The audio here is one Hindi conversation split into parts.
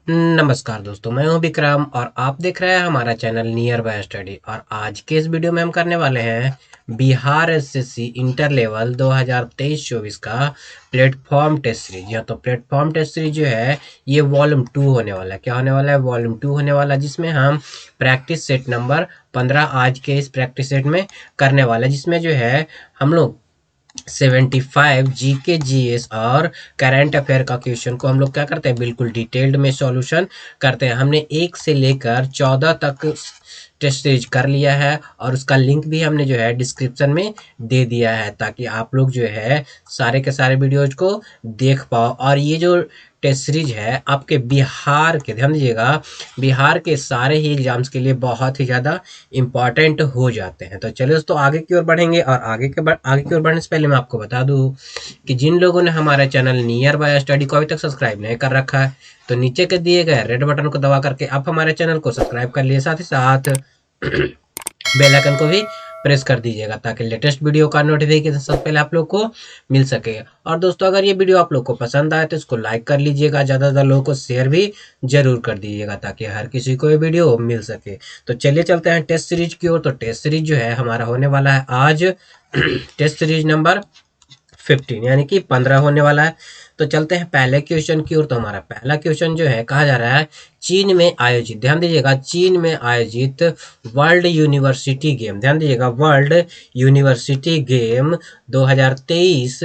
नमस्कार दोस्तों, मैं हूं विक्रम और आप देख रहे हैं हमारा चैनल नियर बाय स्टडी। और आज के इस वीडियो में हम करने वाले हैं बिहार एसएससी इंटर लेवल 2023-24 का प्लेटफॉर्म टेस्ट सीरीज। या तो प्लेटफॉर्म टेस्ट सीरीज जो है ये वॉल्यूम 2 होने वाला है। क्या होने वाला है? वॉल्यूम 2 होने वाला है, जिसमें हम प्रैक्टिस सेट नंबर 15 आज के इस प्रैक्टिस सेट में करने वाले हैं, जिसमें जो है हम लोग 75 जीके जीएस और करंट अफेयर का क्वेश्चन को हम लोग क्या करते हैं, बिल्कुल डिटेल्ड में सॉल्यूशन करते हैं। हमने 1 से लेकर 14 तक टेस्ट सीरीज कर लिया है और उसका लिंक भी हमने जो है डिस्क्रिप्शन में दे दिया है, ताकि आप लोग जो है सारे के सारे वीडियोज को देख पाओ। और ये जो टेस्ट सीरीज है आपके बिहार के, ध्यान दीजिएगा, बिहार के सारे ही एग्जाम्स के लिए बहुत ही ज़्यादा इम्पॉर्टेंट हो जाते हैं। तो चलिए दोस्तों आगे की ओर बढ़ेंगे। और आगे की ओर बढ़ने से पहले मैं आपको बता दूं कि जिन लोगों ने हमारे चैनल नियर बाय स्टडी को अभी तक सब्सक्राइब नहीं कर रखा है, तो नीचे के दिए गए रेड बटन को दबा करके आप हमारे चैनल को सब्सक्राइब कर लिए, साथ ही साथ बेल आइकन को भी प्रेस कर दीजिएगा, ताकि लेटेस्ट वीडियो का नोटिफिकेशन सबसे पहले आप लोग को मिल सके। और दोस्तों अगर ये वीडियो आप लोग को पसंद आए तो इसको लाइक कर लीजिएगा, ज़्यादा से ज़्यादा लोगों को शेयर भी जरूर कर दीजिएगा, ताकि हर किसी को ये वीडियो मिल सके। तो चलिए चलते हैं टेस्ट सीरीज की ओर। तो टेस्ट सीरीज जो है हमारा होने वाला है आज टेस्ट सीरीज नंबर 15 यानी कि 15 होने वाला है। तो चलते हैं पहले क्वेश्चन की ओर। तो हमारा पहला क्वेश्चन जो है कहा जा रहा है, चीन में आयोजित, ध्यान दीजिएगा, चीन में आयोजित वर्ल्ड यूनिवर्सिटी गेम, ध्यान दीजिएगा, वर्ल्ड यूनिवर्सिटी गेम 2023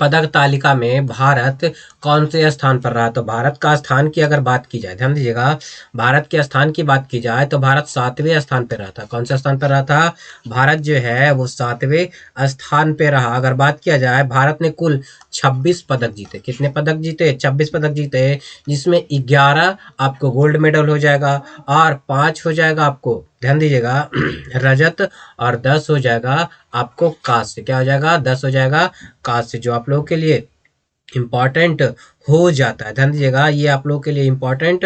पदक तालिका में भारत कौन से स्थान पर रहा? तो भारत का स्थान की अगर बात की जाए, ध्यान दीजिएगा, भारत के स्थान की बात की जाए तो भारत 7वें स्थान पर रहा था। कौन से स्थान पर रहा था? भारत जो है वो 7वें स्थान पे रहा। अगर बात किया जाए, भारत ने कुल 26 पदक जीते। कितने पदक जीते? 26 पदक जीते, जिसमें 11 आपको गोल्ड मेडल हो जाएगा और 5 हो जाएगा आपको, ध्यान दीजिएगा, रजत, और 10 हो जाएगा आपको कांस्य। क्या हो जाएगा? 10 हो जाएगा कांस्य, जो आप लोगों के लिए इम्पॉर्टेंट हो जाता है। ध्यान दीजिएगा, ये आप लोगों के लिए इम्पॉर्टेंट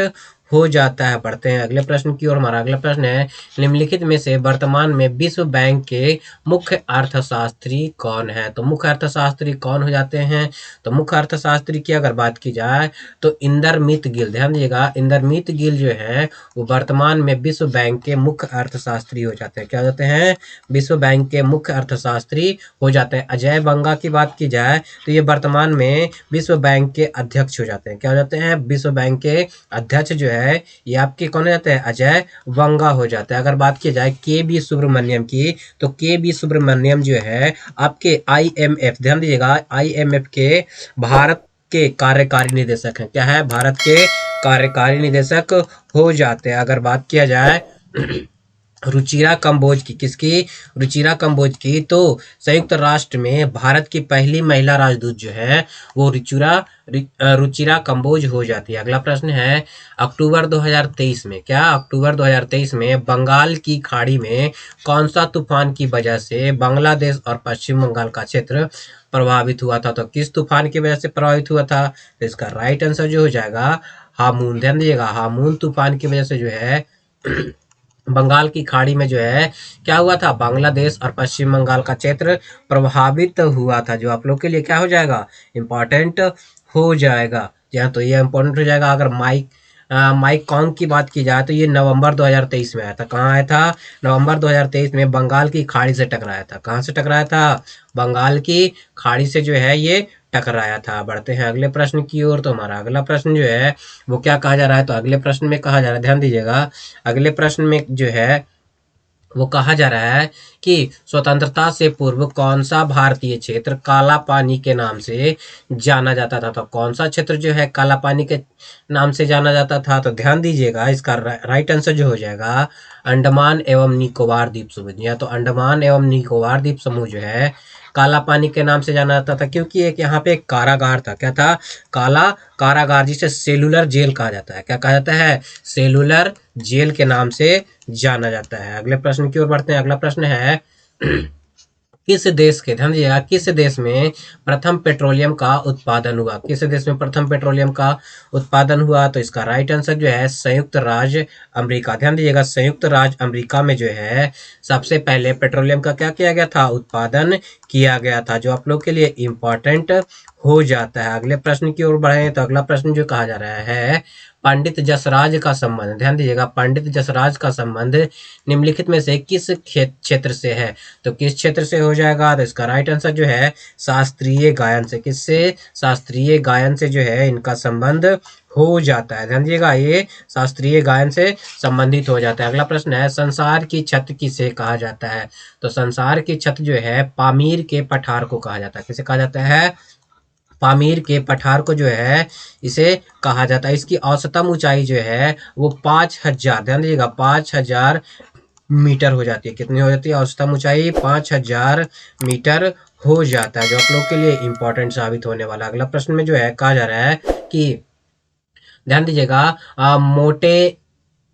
हो जाता है। बढ़ते हैं अगले प्रश्न की ओर। हमारा अगला प्रश्न है, निम्नलिखित में से वर्तमान में विश्व बैंक के मुख्य अर्थशास्त्री कौन है? तो मुख्य अर्थशास्त्री कौन हो जाते हैं? तो मुख्य अर्थशास्त्री की अगर बात की जाए तो इंदरमित गिल, ध्यान दीजिएगा, इंदरमित गिल जो है वो वर्तमान में विश्व बैंक के मुख्य अर्थशास्त्री हो जाते हैं। क्या हो जाते हैं? विश्व बैंक के मुख्य अर्थशास्त्री हो जाते हैं। अजय बंगा की बात की जाए तो ये वर्तमान में विश्व बैंक के अध्यक्ष हो जाते हैं। क्या हो जाते हैं? विश्व बैंक के अध्यक्ष जो है ये आपके कौन हो जाते हैं? अजय बंगा हो जाता है। अगर बात की जाए के बी सुब्रमण्यम की, तो के बी सुब्रमण्यम जो है आपके आईएमएफ, ध्यान दीजिएगा, आईएमएफ के भारत के कार्यकारी निदेशक हैं। क्या है? भारत के कार्यकारी निदेशक हो जाते हैं। अगर बात किया जाए रुचिरा कंबोज की, किसकी? रुचिरा कंबोज की, तो संयुक्त राष्ट्र में भारत की पहली महिला राजदूत जो है वो रुचिरा कंबोज हो जाती है। अगला प्रश्न है, अक्टूबर 2023 में, क्या अक्टूबर 2023 में बंगाल की खाड़ी में कौन सा तूफान की वजह से बांग्लादेश और पश्चिम बंगाल का क्षेत्र प्रभावित हुआ था? तो किस तूफान की वजह से प्रभावित हुआ था? तो इसका राइट आंसर जो हो जाएगा हामून। ध्यान दीजिएगा, हामून तूफान की वजह से जो है बंगाल की खाड़ी में जो है क्या हुआ था, बांग्लादेश और पश्चिम बंगाल का क्षेत्र प्रभावित हुआ था, जो आप लोग के लिए क्या हो जाएगा, इंपॉर्टेंट हो जाएगा। या तो ये इंपॉर्टेंट हो जाएगा। अगर माइक कॉन्ग की बात की जाए तो ये नवंबर 2023 में आया था। कहाँ आया था? नवंबर 2023 में बंगाल की खाड़ी से टकराया था। कहाँ से टकराया था? बंगाल की खाड़ी से जो है ये टकराया था। बढ़ते हैं अगले प्रश्न की ओर। तो हमारा अगला प्रश्न जो है वो क्या कहा जा रहा है? तो अगले प्रश्न में कहा जा रहा है, ध्यान दीजिएगा, अगले प्रश्न में जो है वो कहा जा रहा है कि स्वतंत्रता से पूर्व कौन सा भारतीय क्षेत्र काला पानी के नाम से जाना जाता था? तो कौन सा क्षेत्र जो है काला पानी के नाम से जाना जाता था? तो ध्यान दीजिएगा, इसका राइट आंसर जो हो जाएगा अंडमान एवं निकोबार द्वीप समूह। या तो अंडमान एवं निकोबार द्वीप समूह जो है काला पानी के नाम से जाना जाता था, क्योंकि एक यहाँ पे एक कारागार था। क्या था? काला कारागार, जिसे सेलुलर जेल कहा जाता है। क्या कहा जाता है? सेलुलर जेल के नाम से जाना जाता है। अगले प्रश्न की ओर बढ़ते हैं। अगला प्रश्न है, किस देश के, ध्यान दीजिएगा, किस देश में प्रथम पेट्रोलियम का उत्पादन हुआ? किस देश में प्रथम पेट्रोलियम का उत्पादन हुआ? तो इसका राइट आंसर जो है संयुक्त राज्य अमेरिका। ध्यान दीजिएगा, संयुक्त राज्य अमेरिका में जो है सबसे पहले पेट्रोलियम का क्या किया गया था? उत्पादन किया गया था, जो आप लोग के लिए इंपॉर्टेंट हो जाता है। अगले प्रश्न की ओर बढ़े तो अगला प्रश्न जो कहा जा रहा है, पंडित जसराज का संबंध, ध्यान दीजिएगा, पंडित जसराज का संबंध निम्नलिखित में से किस क्षेत्र से है? तो किस क्षेत्र से हो जाएगा? तो इसका राइट आंसर जो है शास्त्रीय गायन से। किससे? शास्त्रीय गायन से जो है इनका संबंध हो जाता है। ध्यान दीजिएगा, ये शास्त्रीय गायन से संबंधित हो जाता है। अगला प्रश्न है, संसार की छत किसे कहा जाता है? तो संसार की छत जो है पामीर के पठार को कहा जाता है। किसे कहा जाता है? पामीर के पठार को जो है इसे कहा जाता है। इसकी औसतम ऊंचाई जो है वो 5000, ध्यान दीजिएगा, 5000 मीटर हो जाती है। कितनी हो जाती है? औसतम ऊंचाई 5000 मीटर हो जाता है, जो आप लोग के लिए इंपॉर्टेंट साबित होने वाला। अगला प्रश्न में जो है कहा जा रहा है कि, ध्यान दीजिएगा, मोटे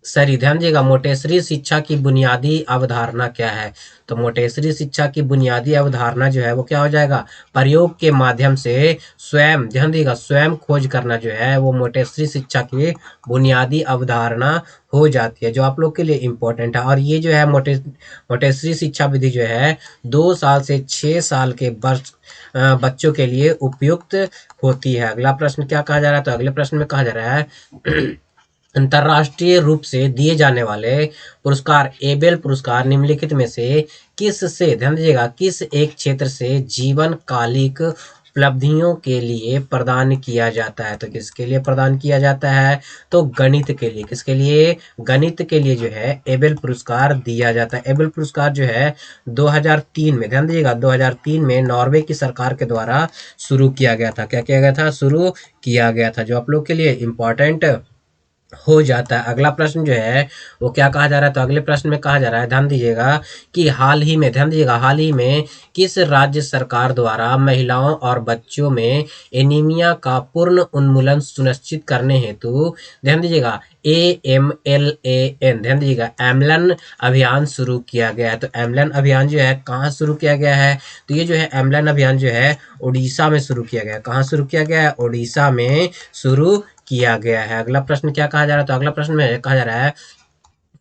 सरी, ध्यान दीजिएगा, मोटेसरी शिक्षा की बुनियादी अवधारणा क्या है? तो मोटेसरी शिक्षा की बुनियादी अवधारणा जो है वो क्या हो जाएगा? प्रयोग के माध्यम से स्वयं, ध्यान दीजिएगा, स्वयं खोज करना जो है वो मोटेसरी शिक्षा की बुनियादी अवधारणा हो जाती है, जो आप लोग के लिए इंपॉर्टेंट है। और ये जो है मोटेसरी शिक्षा विधि जो है 2 साल से 6 साल के वर्ष बच्चों के लिए उपयुक्त होती है। अगला प्रश्न क्या कहा जा रहा है? तो अगले प्रश्न में कहा जा रहा है, अंतर्राष्ट्रीय रूप से दिए जाने वाले पुरस्कार एबेल पुरस्कार निम्नलिखित में से किस से, ध्यान दीजिएगा, किस एक क्षेत्र से जीवन कालिक उपलब्धियों के लिए प्रदान किया जाता है? तो किसके लिए प्रदान किया जाता है? तो गणित के लिए। किसके लिए? गणित के लिए जो है एबेल पुरस्कार दिया जाता है। एबेल पुरस्कार जो है 2003 में, ध्यान दीजिएगा, 2003 में नॉर्वे की सरकार के द्वारा शुरू किया गया था। क्या किया गया था? शुरू किया गया था, जो आप लोग के लिए इंपॉर्टेंट हो जाता है। अगला प्रश्न जो है वो क्या कहा जा रहा है? तो अगले प्रश्न में कहा जा रहा है, ध्यान दीजिएगा, कि हाल ही में, ध्यान दीजिएगा, हाल ही में किस राज्य सरकार द्वारा महिलाओं और बच्चों में एनीमिया का पूर्ण उन्मूलन सुनिश्चित करने हेतु, ध्यान दीजिएगा, AMLAN, ध्यान दीजिएगा, एमलन अभियान शुरू किया गया है? तो एमलन अभियान जो है कहाँ शुरू किया गया है? तो ये जो है एमलन अभियान जो है उड़ीसा में शुरू किया गया है। कहाँ शुरू किया गया है? उड़ीसा में शुरू किया गया है। अगला प्रश्न क्या कहा जा रहा है? तो अगला प्रश्न में कहा जा रहा है,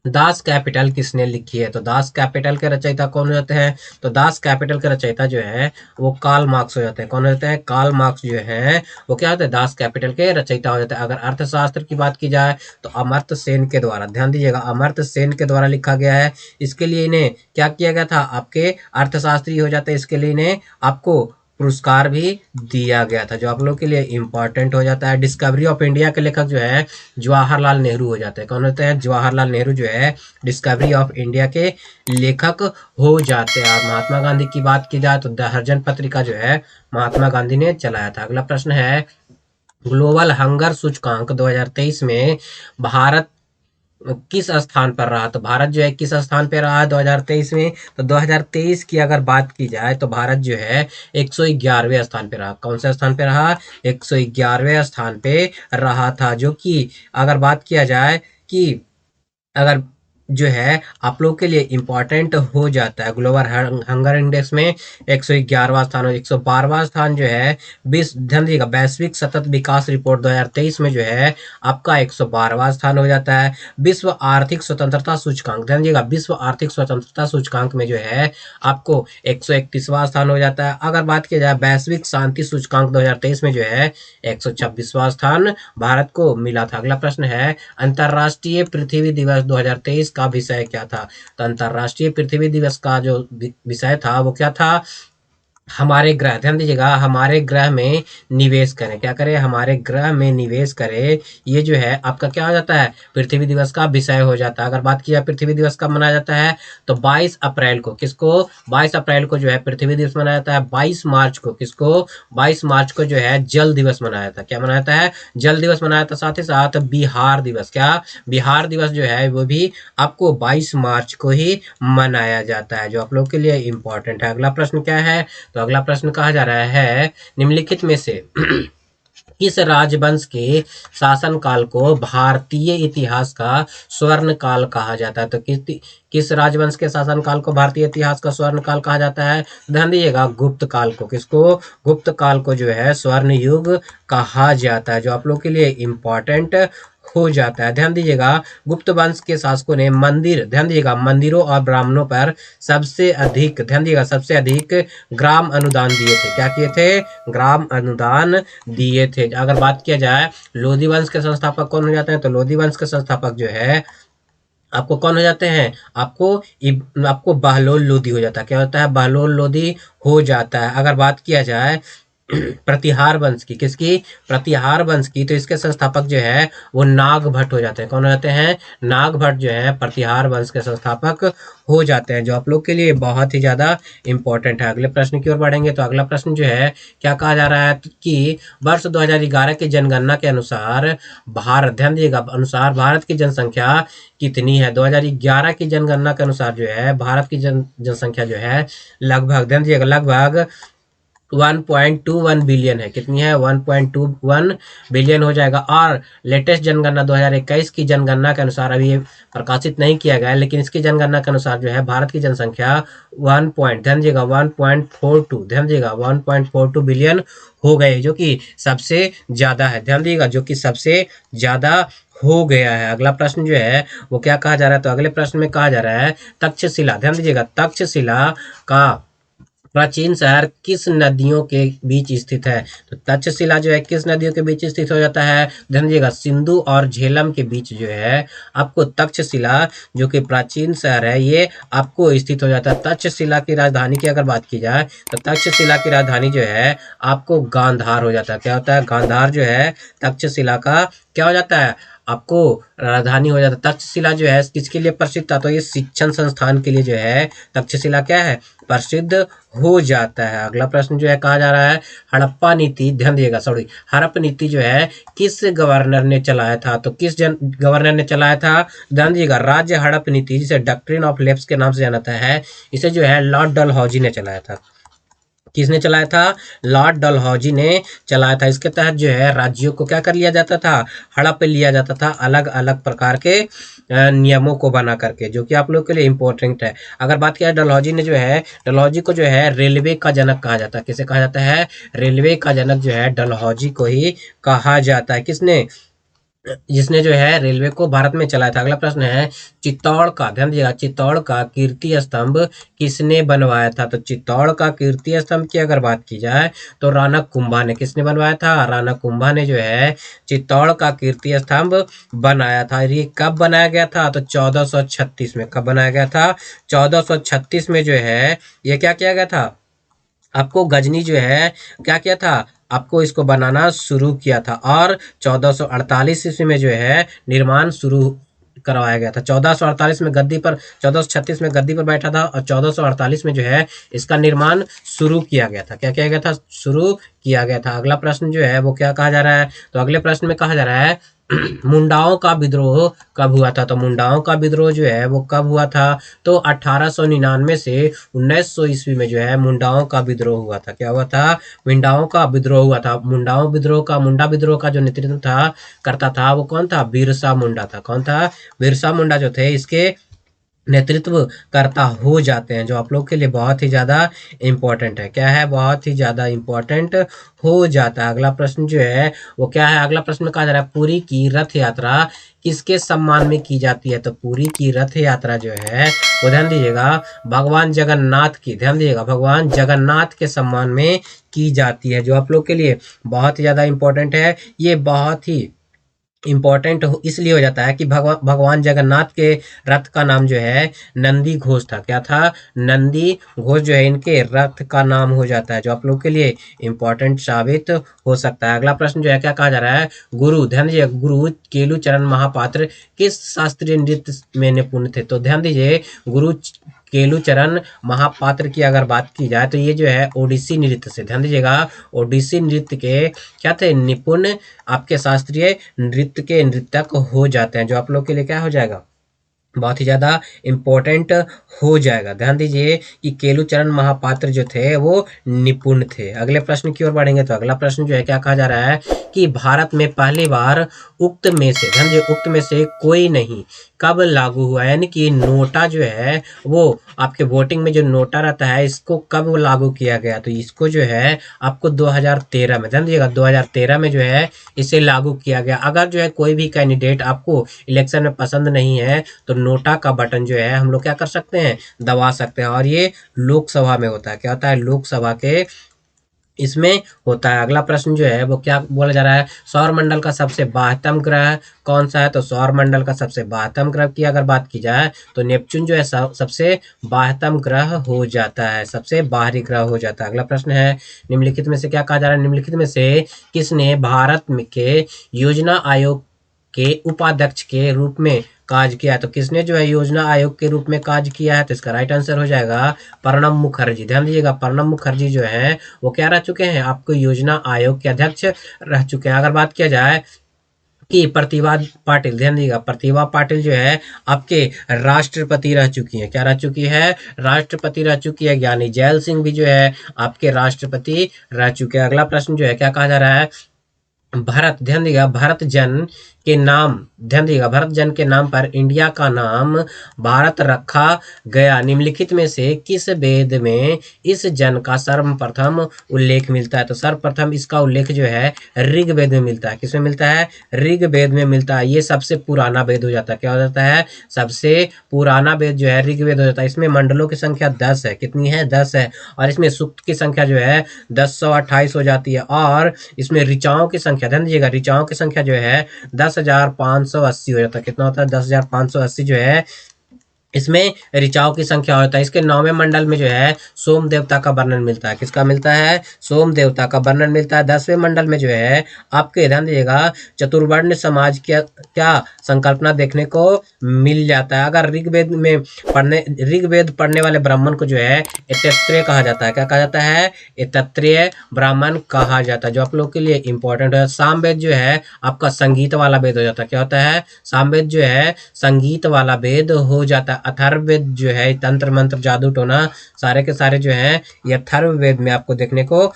दास कैपिटल किसने लिखी है? तो दास कैपिटल के रचयिता कौन हो जाते हैं? तो दास कैपिटल के रचयिता जो है वो कार्ल मार्क्स हो जाते हैं। कौन हो जाते हैं? कार्ल मार्क्स जो है वो क्या होते हैं? दास कैपिटल के रचयिता हो जाते हैं। अगर अर्थशास्त्र की बात की जाए तो अमर्त्य सेन के द्वारा, ध्यान दीजिएगा, अमर्त्य सेन के द्वारा लिखा गया है। इसके लिए इन्हें क्या किया गया था? आपके अर्थशास्त्री हो जाते हैं, इसके लिए इन्हें आपको पुरस्कार भी दिया गया था, जो आप लोग के लिए इंपॉर्टेंट हो जाता है। डिस्कवरी ऑफ इंडिया के लेखक जो है जवाहरलाल नेहरू हो जाते हैं। कौन होते हैं? जवाहरलाल नेहरू जो है डिस्कवरी ऑफ इंडिया के लेखक हो जाते हैं। और महात्मा गांधी की बात की जाए तो द हरिजन पत्रिका जो है महात्मा गांधी ने चलाया था। अगला प्रश्न है, ग्लोबल हंगर सूचकांक 2023 में भारत किस स्थान पर रहा? तो भारत जो है किस स्थान पे रहा 2023 में? तो 2023 की अगर बात की जाए तो भारत जो है 111वें स्थान पे रहा। कौन से स्थान पे रहा? 111वें स्थान पे रहा था, जो कि अगर बात किया जाए कि अगर जो है आप लोग के लिए इंपॉर्टेंट हो जाता है, ग्लोबल हंगर इंडेक्स में 111वां स्थान और 112वां स्थान जो है ध्यान दीजिएगा, वैश्विक सतत विकास रिपोर्ट 2023 में जो है आपका 112वां स्थान हो जाता है। विश्व आर्थिक स्वतंत्रता सूचकांक, ध्यान दीजिएगा, विश्व आर्थिक स्वतंत्रता सूचकांक में जो है आपको 131वां स्थान हो जाता है। अगर बात की जाए वैश्विक शांति सूचकांक 2023 में जो है 126वां स्थान भारत को मिला था। अगला प्रश्न है, अंतरराष्ट्रीय पृथ्वी दिवस 2023 का विषय क्या था? तो अंतरराष्ट्रीय पृथ्वी दिवस का जो विषय था वो क्या था? हमारे ग्रह, ध्यान दीजिएगा, हमारे ग्रह में निवेश करें। क्या करें? हमारे ग्रह में निवेश करें। ये जो है आपका क्या हो जाता है? पृथ्वी दिवस का विषय हो जाता है। अगर बात की जाए पृथ्वी दिवस कब मनाया जाता है? तो 22 अप्रैल को। किसको? 22 अप्रैल को जो है पृथ्वी दिवस मनाया जाता है। 22 मार्च को किसको? 22 मार्च को जो है जल दिवस मनाया जाता है। क्या मनाया जाता है? जल दिवस मनाया जाता है। साथ ही साथ बिहार दिवस, क्या? बिहार दिवस जो है वो भी आपको 22 मार्च को ही मनाया जाता है, जो आप लोग के लिए इंपॉर्टेंट है। अगला प्रश्न क्या है? तो अगला प्रश्न कहा जा रहा है, निम्नलिखित में से किस राजवंश के शासन काल को भारतीय इतिहास का स्वर्ण काल कहा जाता है? तो किस राजवंश के शासन काल को भारतीय इतिहास का स्वर्ण काल कहा जाता है? ध्यान दीजिएगा, गुप्त काल को। किसको? गुप्त काल को जो है स्वर्ण युग कहा जाता है, जो आप लोग के लिए इंपॉर्टेंट हो जाता है। ध्यान दीजिएगा, गुप्त वंश के शासकों ने ध्यान दीजिएगा, मंदिरों और ब्राह्मणों पर सबसे अधिक, ध्यान दीजिएगा, सबसे अधिक ग्राम अनुदान दिए थे। क्या किए थे? ग्राम अनुदान दिए थे। अगर बात किया जाए लोधी वंश के संस्थापक कौन हो जाते हैं, तो लोधी वंश के संस्थापक जो है आपको कौन हो जाते हैं? आपको बहलोल लोधी हो जाता है। क्या होता है? बहलोल लोधी हो जाता है। अगर बात किया जाए प्रतिहार वंश की, किसकी? प्रतिहार वंश की, तो इसके संस्थापक जो है वो नाग भट्ट हो जाते हैं। कौन हो जाते हैं? नाग भट्ट जो है प्रतिहार वंश के संस्थापक हो जाते हैं, जो आप लोग के लिए बहुत ही ज्यादा इंपॉर्टेंट है। अगले प्रश्न की ओर बढ़ेंगे तो अगला प्रश्न जो है क्या कहा जा रहा है कि वर्ष 2011 की जनगणना के अनुसार भारत, ध्यान दीजिएगा, अनुसार भारत की जनसंख्या कितनी है? 2011 की जनगणना के अनुसार जो है भारत की जनसंख्या जो है लगभग, ध्यान दीजिएगा, लगभग 1.21 बिलियन है। कितनी है? 1.21 बिलियन हो जाएगा। और लेटेस्ट जनगणना 2021 की जनगणना के अनुसार, अभी ये प्रकाशित नहीं किया गया है, लेकिन इसकी जनगणना के अनुसार जो है भारत की जनसंख्या 1.42, ध्यान दीजिएगा, 1.42 बिलियन हो गए, जो कि सबसे ज्यादा है। ध्यान दीजिएगा, जो कि सबसे ज्यादा हो गया है। अगला प्रश्न जो है वो क्या कहा जा रहा है, तो अगले प्रश्न में कहा जा रहा है तक्षशिला, ध्यान दीजिएगा, तक्षशिला का प्राचीन शहर किस नदियों के बीच स्थित है? तो तक्षशिला जो है किस नदियों के बीच स्थित हो जाता है? ध्यान दीजिएगा, सिंधु और झेलम के बीच जो है आपको तक्षशिला, जो कि प्राचीन शहर है, ये आपको स्थित हो जाता है। तक्षशिला की राजधानी की अगर बात की जाए तो तक्षशिला की राजधानी जो है आपको गांधार हो जाता है। क्या होता है? गांधार जो है तक्षशिला का क्या हो जाता है? आपको राजधानी हो जाता है। तक्षशिला जो है किसके लिए प्रसिद्ध था? तो ये शिक्षण संस्थान के लिए जो है तक्षशिला क्या है? प्रसिद्ध हो जाता है। अगला प्रश्न जो है कहा जा रहा है हड़प्पा नीति, ध्यान दिएगा, सॉरी, हड़प्पा नीति जो है किस गवर्नर ने चलाया था? तो गवर्नर ने चलाया था? ध्यान दिएगा, राज्य हड़प्पा नीति, जिसे डॉक्ट्रिन ऑफ लैप्स के नाम से जाना जाता है, इसे जो है लॉर्ड डलहौजी ने चलाया था। किसने चलाया था? लॉर्ड डलहौजी ने चलाया था। इसके तहत जो है राज्यों को क्या कर लिया जाता था? हड़प लिया जाता था, अलग अलग प्रकार के नियमों को बना करके, जो कि आप लोग के लिए इंपॉर्टेंट है। अगर बात किया डलहौजी ने जो है, डलहौजी को जो है रेलवे का जनक कहा जाता है। किसे कहा जाता है? रेलवे का जनक जो है डलहौजी को ही कहा जाता है। किसने? जिसने जो है रेलवे को भारत में चलाया था। अगला प्रश्न है चित्तौड़ का, ध्यान दीजिएगा, चित्तौड़ का कीर्ति स्तंभ किसने बनवाया था? तो चित्तौड़ का कीर्ति स्तंभ की अगर बात की जाए तो राणा कुंभा ने। किसने बनवाया था? राणा कुंभा ने जो है चित्तौड़ का कीर्ति स्तंभ बनाया था। ये कब बनाया गया था? तो 1436 में। कब बनाया गया था? 1436 में जो है ये क्या किया गया था? आपको गजनी जो है क्या किया था? आपको इसको बनाना शुरू किया था, और 1448 ईस्वी में जो है निर्माण शुरू करवाया गया था। 1448 में गद्दी पर, 1436 में गद्दी पर बैठा था, और 1448 में जो है इसका निर्माण शुरू किया गया था। क्या किया गया था? शुरू किया गया था। अगला प्रश्न जो है वो क्या कहा जा रहा है, तो अगले प्रश्न में कहा जा रहा है मुंडाओं का विद्रोह कब हुआ था? तो मुंडाओं का विद्रोह जो है वो कब हुआ था? तो 1899 से 1900 ईस्वी में जो है मुंडाओं का विद्रोह हुआ था। क्या हुआ था? मुंडाओं का विद्रोह हुआ था। मुंडा विद्रोह का जो नेतृत्व था करता था वो कौन था? बिरसा मुंडा था। कौन था? बिरसा मुंडा जो थे इसके नेतृत्व करता हो जाते हैं, जो आप लोग के लिए बहुत ही ज्यादा इंपॉर्टेंट है। क्या है? बहुत ही ज्यादा इंपॉर्टेंट हो जाता है। अगला प्रश्न जो है वो क्या है? अगला प्रश्न में कहा जा रहा है पुरी की रथ यात्रा किसके सम्मान में की जाती है? तो पुरी की रथ यात्रा जो है वो, ध्यान दीजिएगा, भगवान जगन्नाथ की, ध्यान दीजिएगा, भगवान जगन्नाथ के सम्मान में की जाती है, जो आप लोग के लिए बहुत ही ज्यादा इंपॉर्टेंट है। ये बहुत ही इम्पोर्टेंट इसलिए हो जाता है कि भगवान जगन्नाथ के रथ का नाम जो है नंदी घोष था। क्या था? नंदी घोष जो है इनके रथ का नाम हो जाता है, जो आप लोग के लिए इम्पोर्टेंट साबित हो सकता है। अगला प्रश्न जो है क्या कहा जा रहा है, गुरु, ध्यान दीजिए, गुरु केलुचरण महापात्र किस शास्त्रीय नृत्य में निपुण थे? तो ध्यान दीजिए, गुरु केलुचरण महापात्र की अगर बात की जाए तो ये जो है ओडिसी नृत्य से, ध्यान दीजिएगा, ओडिसी नृत्य के क्या थे? निपुण आपके शास्त्रीय नृत्य के नृतक हो जाते हैं, जो आप लोग के लिए क्या हो जाएगा? बहुत ही ज़्यादा इम्पोर्टेंट हो जाएगा। ध्यान दीजिए कि केलुचरण महापात्र जो थे वो निपुण थे। अगले प्रश्न की ओर बढ़ेंगे तो अगला प्रश्न जो है क्या कहा जा रहा है कि भारत में पहली बार उक्त में से, ध्यान दीजिए उक्त में से कोई नहीं कब लागू हुआ, यानी कि नोटा जो है वो आपके वोटिंग में जो नोटा रहता है इसको कब लागू किया गया, तो इसको जो है आपको 2013 में, ध्यान दीजिएगा 2013 में जो है इसे लागू किया गया। अगर जो है कोई भी कैंडिडेट आपको इलेक्शन में पसंद नहीं है तो नोटा का बटन जो है हम लोग क्या कर सकते हैं, दबा सकते हैं। और ये लोकसभा में होता है, क्या होता है, लोकसभा के इसमें होता है। अगला प्रश्न जो है वो क्या बोला जा रहा है, सौर मंडल का सबसे बाह्यतम ग्रह कौन सा है, तो सौर मंडल का सबसे बाह्यतम ग्रह की अगर बात की जाए तो नेपच्यून जो है सबसे बाह्यतम ग्रह हो जाता है, सबसे बाहरी ग्रह हो जाता है। अगला प्रश्न है निम्नलिखित में से क्या कहा जा रहा है, निम्नलिखित में से किसने भारत के योजना आयोग के उपाध्यक्ष के रूप में कार्य किया है, तो किसने जो है योजना आयोग के रूप में कार्य किया है, तो इसका राइट आंसर हो जाएगा प्रणब मुखर्जी। ध्यान दीजिएगा प्रणब मुखर्जी जो है वो क्या रह चुके हैं, आपको योजना आयोग के अध्यक्ष रह चुके हैं। अगर बात किया जाए कि प्रतिभा पाटिल, ध्यान दीजिएगा प्रतिभा पाटिल जो है आपके राष्ट्रपति रह चुकी है, क्या रह चुकी है, राष्ट्रपति रह चुकी है। ज्ञानी जैल सिंह भी जो है आपके राष्ट्रपति रह चुके हैं। अगला प्रश्न जो है क्या कहा जा रहा है, भारत, ध्यान दीजिएगा भारत जन के नाम, ध्यान दीजिएगा भारत जन के नाम पर इंडिया का नाम भारत रखा गया, निम्नलिखित में से किस वेद में इस जन का सर्वप्रथम उल्लेख मिलता है, तो सर्वप्रथम इसका उल्लेख जो है ऋग्वेद में मिलता है। किसमें मिलता है, ऋग्वेद में मिलता है। ये सबसे पुराना वेद हो जाता है, क्या हो जाता है, सबसे पुराना वेद जो है ऋग्वेद हो जाता है। इसमें मंडलों की संख्या 10 है, कितनी है, 10 है। और इसमें सूक्त की संख्या जो है 1028 हो जाती है। और इसमें ऋचाओं की संख्या, ध्यान दीजिएगा ऋचाओं की संख्या जो है 10,580 हो जाता है। कितना होता है, 10,580 जो है इसमें ऋचाओं की संख्या होता है। इसके 9वें मंडल में जो है सोम देवता का वर्णन मिलता है, किसका मिलता है, सोम देवता का वर्णन मिलता है। 10वें मंडल में जो है आपके, ध्यान दीजिएगा चतुर्वर्ण समाज क्या क्या संकल्पना देखने को मिल जाता है। अगर ऋग्वेद पढ़ने वाले ब्राह्मण को जो है एतत्रेय कहा जाता है, क्या कहा जाता है, एतत्रेय ब्राह्मण कहा जाता है, जो आप लोग के लिए इंपॉर्टेंट है। सामवेद जो है आपका संगीत वाला वेद हो जाता है, क्या होता है, सामवेद जो है संगीत वाला वेद हो जाता है। अथर्ववेद जो है तंत्र मंत्र जादू टोना सारे के सारे जो है ये अथर्ववेद में आपको देखने को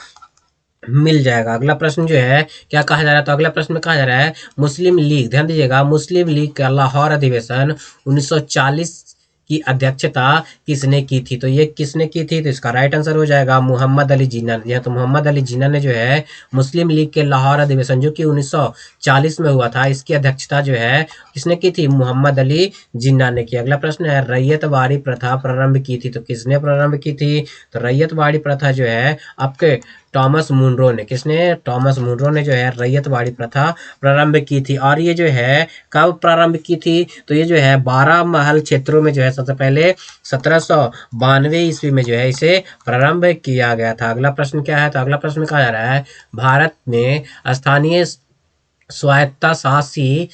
मिल जाएगा। अगला प्रश्न जो है क्या कहा जा रहा है, तो अगला प्रश्न में कहा जा रहा है मुस्लिम लीग, ध्यान दीजिएगा मुस्लिम लीग का लाहौर अधिवेशन 1940 की अध्यक्षता किसने की थी, तो ये किसने की थी, तो इसका राइट आंसर हो जाएगा मोहम्मद अली जिन्ना ने। तो मोहम्मद अली जिन्ना ने जो है मुस्लिम लीग के लाहौर अधिवेशन जो कि 1940 में हुआ था, इसकी अध्यक्षता जो है किसने की थी, मोहम्मद अली जिन्ना ने की। अगला प्रश्न है रैयतवाड़ी प्रथा प्रारंभ की थी, तो किसने प्रारंभ की थी, तो रैयतवाड़ी प्रथा जो है आपके टॉमस मुनरो ने, किसने, टॉमस मुनरो ने जो है रैयतवाड़ी प्रथा प्रारंभ की थी। और ये जो है कब प्रारंभ की थी, तो ये जो है 12 महल क्षेत्रों में जो है सबसे पहले 1792 ईस्वी में जो है इसे प्रारंभ किया गया था। अगला प्रश्न क्या है, तो अगला प्रश्न में कहा जा रहा है भारत में स्थानीय स्वायत्ता शासी